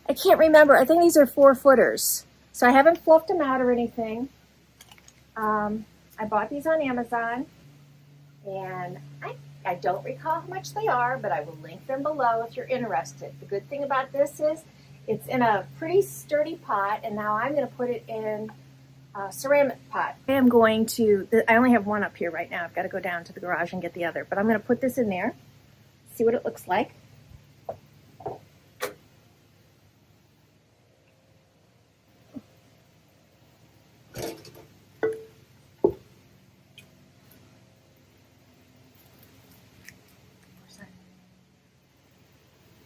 I can't remember. I think these are 4-footers. So I haven't fluffed them out or anything. I bought these on Amazon, and I don't recall how much they are, but I will link them below if you're interested. The good thing about this is it's in a pretty sturdy pot, and now I'm going to put it in a ceramic pot. I only have one up here right now. I've got to go down to the garage and get the other, but I'm going to put this in there, see what it looks like.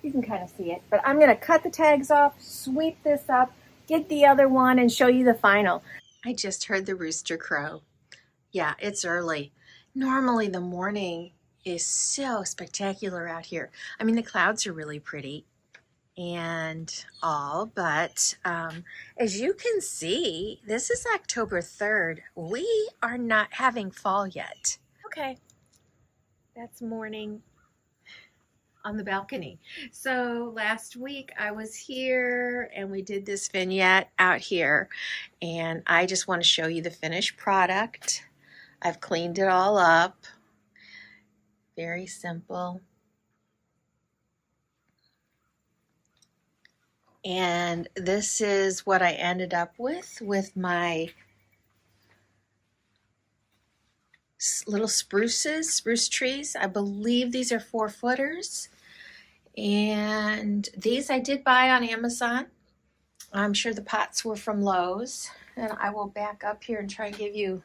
You can kind of see it, but I'm going to cut the tags off, sweep this up, get the other one, and show you the final. I just heard the rooster crow. Yeah, it's early. Normally the morning is so spectacular out here. I mean, the clouds are really pretty and all, but as you can see, this is October 3rd. We are not having fall yet. Okay, that's morning on the balcony. So last week I was here and we did this vignette out here, and I just want to show you the finished product. I've cleaned it all up. Very simple. And this is what I ended up with my little spruce trees. I believe these are 4-footers. And these I did buy on Amazon. I'm sure the pots were from Lowe's. And I will back up here and try and give you,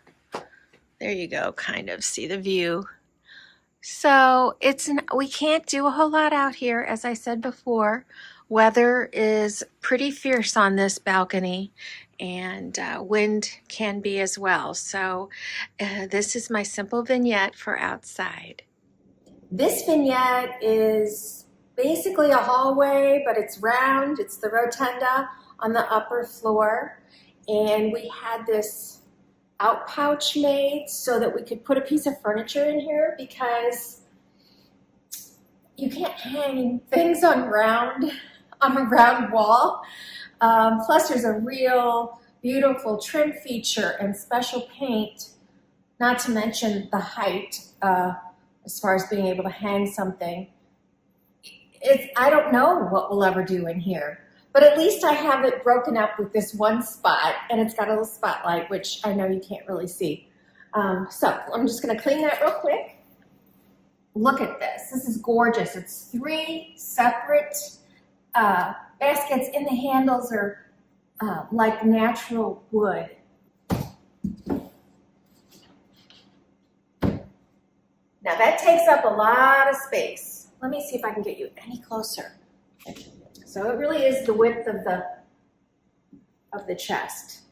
there you go, kind of see the view. So we can't do a whole lot out here, as I said before. Weather is pretty fierce on this balcony, and wind can be as well. So this is my simple vignette for outside. This vignette is basically a hallway, but it's round. It's the rotunda on the upper floor. And we had this out pouch made so that we could put a piece of furniture in here, because you can't hang things on a round wall. Plus there's a real beautiful trim feature and special paint, not to mention the height as far as being able to hang something. I don't know what we'll ever do in here, but at least I have it broken up with this one spot, and it's got a little spotlight, which I know you can't really see. So I'm just gonna clean that real quick. Look at this. This is gorgeous. It's 3 separate baskets, and the handles are like natural wood. Now that takes up a lot of space. Let me see if I can get you any closer. So it really is the width of the chest.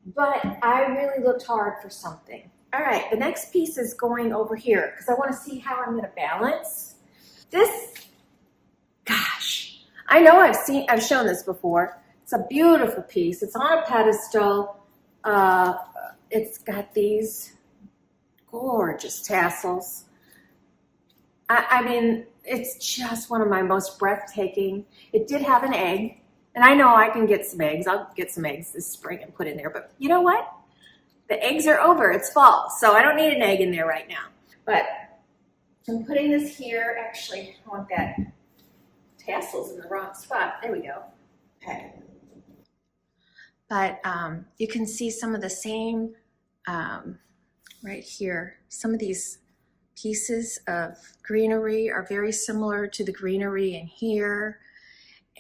But I really looked hard for something. All right, the next piece is going over here because I want to see how I'm going to balance this. Gosh, I know I've shown this before. It's a beautiful piece. It's on a pedestal. It's got these gorgeous tassels. I mean, it's just one of my most breathtaking. It did have an egg, and I know I can get some eggs. I'll get some eggs this spring and put in there, but you know what? The eggs are over. It's fall, so I don't need an egg in there right now. But I'm putting this here. Actually, I want that tassels in the wrong spot. There we go. Okay. But you can see some of the same right here. Some of these pieces of greenery are very similar to the greenery in here.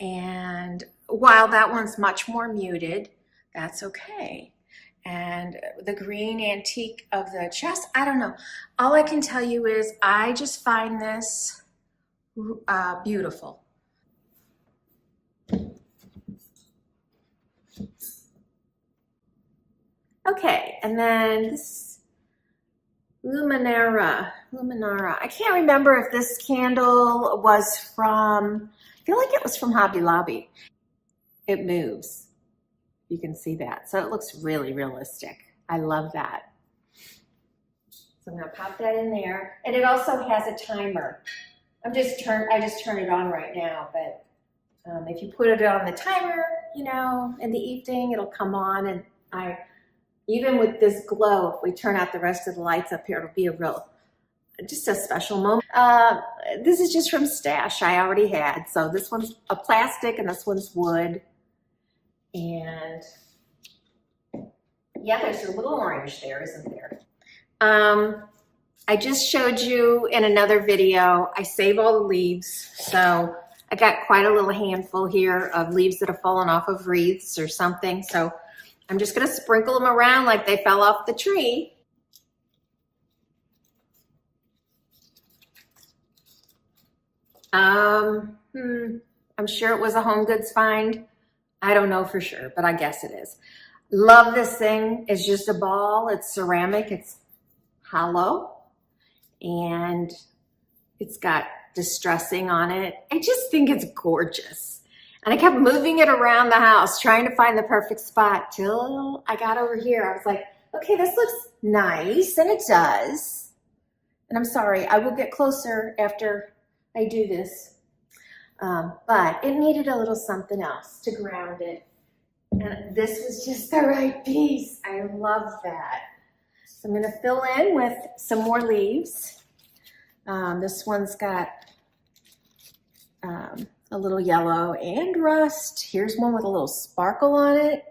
And while that one's much more muted, that's okay. And the green antique of the chest, I don't know. All I can tell you is I just find this beautiful. Okay, and then this Luminara. I can't remember if this candle was from, I feel like it was from Hobby Lobby. It moves. You can see that. So it looks really realistic. I love that. So I'm going to pop that in there. And it also has a timer. I just turn it on right now, but if you put it on the timer, you know, in the evening, it'll come on. And even with this glow, if we turn out the rest of the lights up here, it'll be just a special moment. This is just from Stash I already had. So this one's a plastic and this one's wood. And yeah, there's a little orange there, isn't there? I just showed you in another video, I save all the leaves. So I got quite a little handful here of leaves that have fallen off of wreaths or something. So I'm just going to sprinkle them around like they fell off the tree. I'm sure it was a Home Goods find. I don't know for sure, but I guess it is. Love this thing. It's just a ball. It's ceramic. It's hollow. And it's got distressing on it. I just think it's gorgeous. And I kept moving it around the house, trying to find the perfect spot till I got over here. I was like, okay, this looks nice, and it does. And I'm sorry, I will get closer after I do this. But it needed a little something else to ground it. And this was just the right piece. I love that. So I'm going to fill in with some more leaves. This one's got a little yellow and rust. Here's one with a little sparkle on it.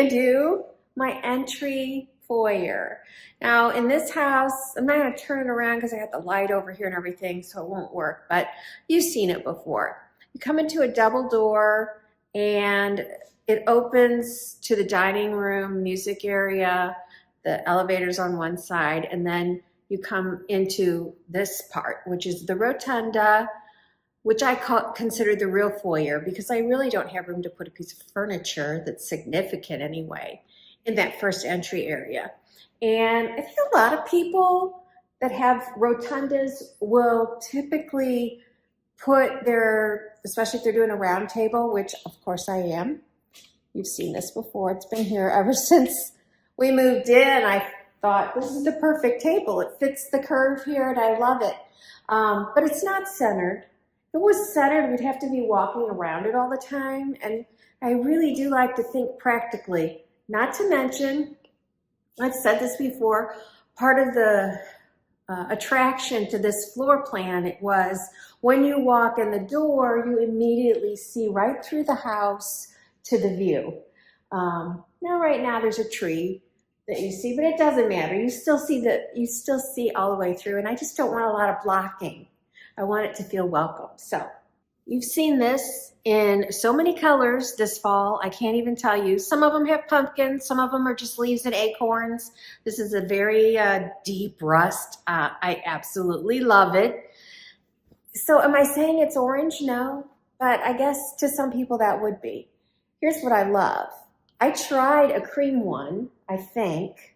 gonna do my entry foyer. Now in this house, I'm not gonna turn it around because I got the light over here and everything, so it won't work, but you've seen it before. You come into a double door and it opens to the dining room, music area, the elevator's on one side, and then you come into this part, which is the rotunda, which I consider the real foyer because I really don't have room to put a piece of furniture that's significant anyway in that first entry area. And I think a lot of people that have rotundas will typically put their, especially if they're doing a round table, which of course I am. You've seen this before. It's been here ever since we moved in. I thought this is the perfect table. It fits the curve here and I love it. But it's not centered. If it was centered, we'd have to be walking around it all the time. And I really do like to think practically. Not to mention, I've said this before, part of the attraction to this floor plan, it was when you walk in the door, you immediately see right through the house to the view. Now, right now there's a tree that you see, but it doesn't matter. You still see all the way through, and I just don't want a lot of blocking. I want it to feel welcome. So you've seen this in so many colors this fall. I can't even tell you. Some of them have pumpkins. Some of them are just leaves and acorns. This is a very deep rust. I absolutely love it. So am I saying it's orange? No, but I guess to some people that would be. Here's what I love. I tried a cream one, I think.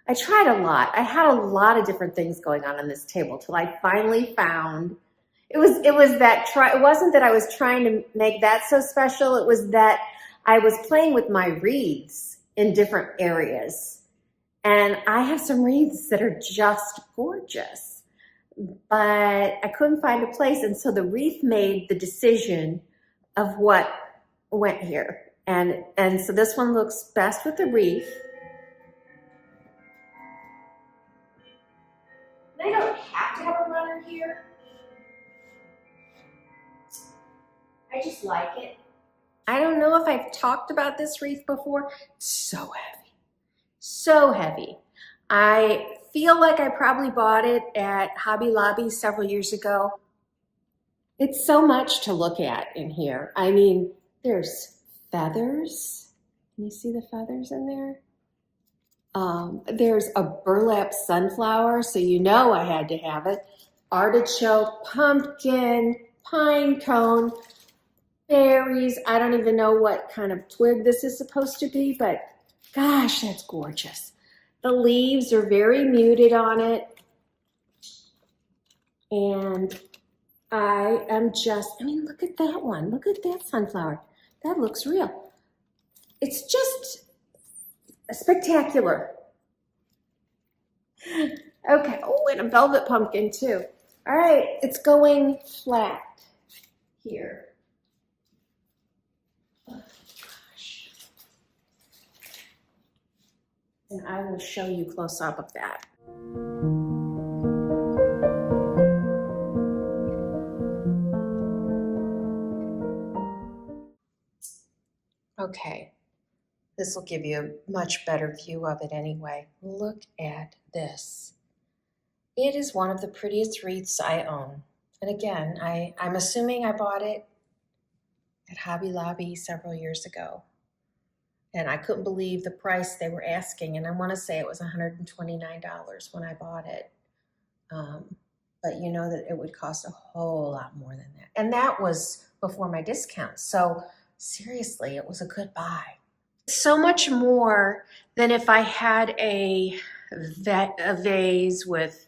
I tried a lot. I had a lot of different things going on this table till I finally found it wasn't that I was trying to make that so special. It was that I was playing with my wreaths in different areas. And I have some wreaths that are just gorgeous, but I couldn't find a place. And so the wreath made the decision of what went here. And so this one looks best with the wreath. I don't have to have a runner here. I just like it. I don't know if I've talked about this wreath before. It's so heavy, so heavy. I feel like I probably bought it at Hobby Lobby several years ago. It's so much to look at in here. I mean, there's feathers. Can you see the feathers in there? There's a burlap sunflower, so you know I had to have it. Artichoke, pumpkin, pine cone, berries. I don't even know what kind of twig this is supposed to be, but gosh, that's gorgeous. The leaves are very muted on it. And I mean, look at that one. Look at that sunflower. That looks real. It's just spectacular. Okay, oh, and a velvet pumpkin too. All right, it's going flat here. Oh, gosh. And I will show you close up of that. Okay, this will give you a much better view of it anyway. Look at this. It is one of the prettiest wreaths I own. And again, I'm assuming I bought it at Hobby Lobby several years ago. And I couldn't believe the price they were asking. And I want to say it was $129 when I bought it. But you know that it would cost a whole lot more than that. And that was before my discount. So seriously, it was a good buy. So much more than if I had a vase with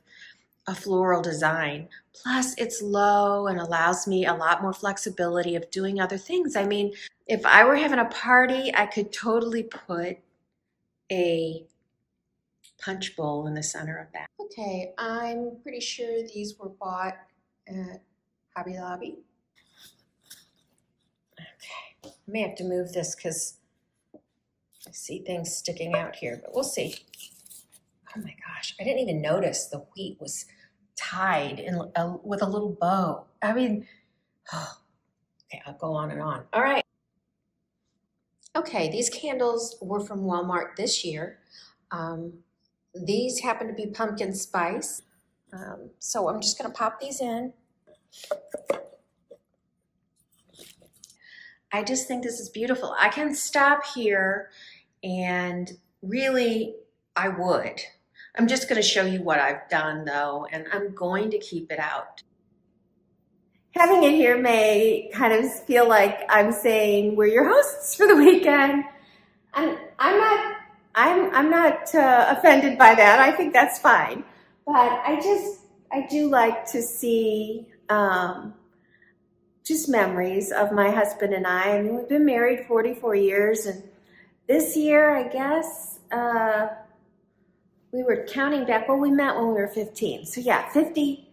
a floral design. Plus, it's low and allows me a lot more flexibility of doing other things. I mean, if I were having a party, I could totally put a punch bowl in the center of that. Okay, I'm pretty sure these were bought at Hobby Lobby. Okay, I may have to move this because I see things sticking out here, but we'll see. Oh my gosh, I didn't even notice the wheat was tied in with a little bow. I mean, oh, okay, I'll go on and on. All right. Okay, these candles were from Walmart this year. These happen to be pumpkin spice. So I'm just gonna pop these in. I just think this is beautiful. I can stop here and really, I would. I'm just gonna show you what I've done though, and I'm going to keep it out. Having it here may kind of feel like I'm saying we're your hosts for the weekend. And I'm not offended by that. I think that's fine. But I do like to see just memories of my husband and I. I mean, we've been married 44 years, and this year, I guess, we were counting back. Well, we met when we were 15. So yeah, 50,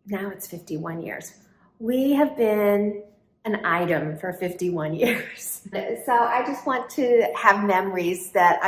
now it's 51 years. We have been an item for 51 years. So I just want to have memories that I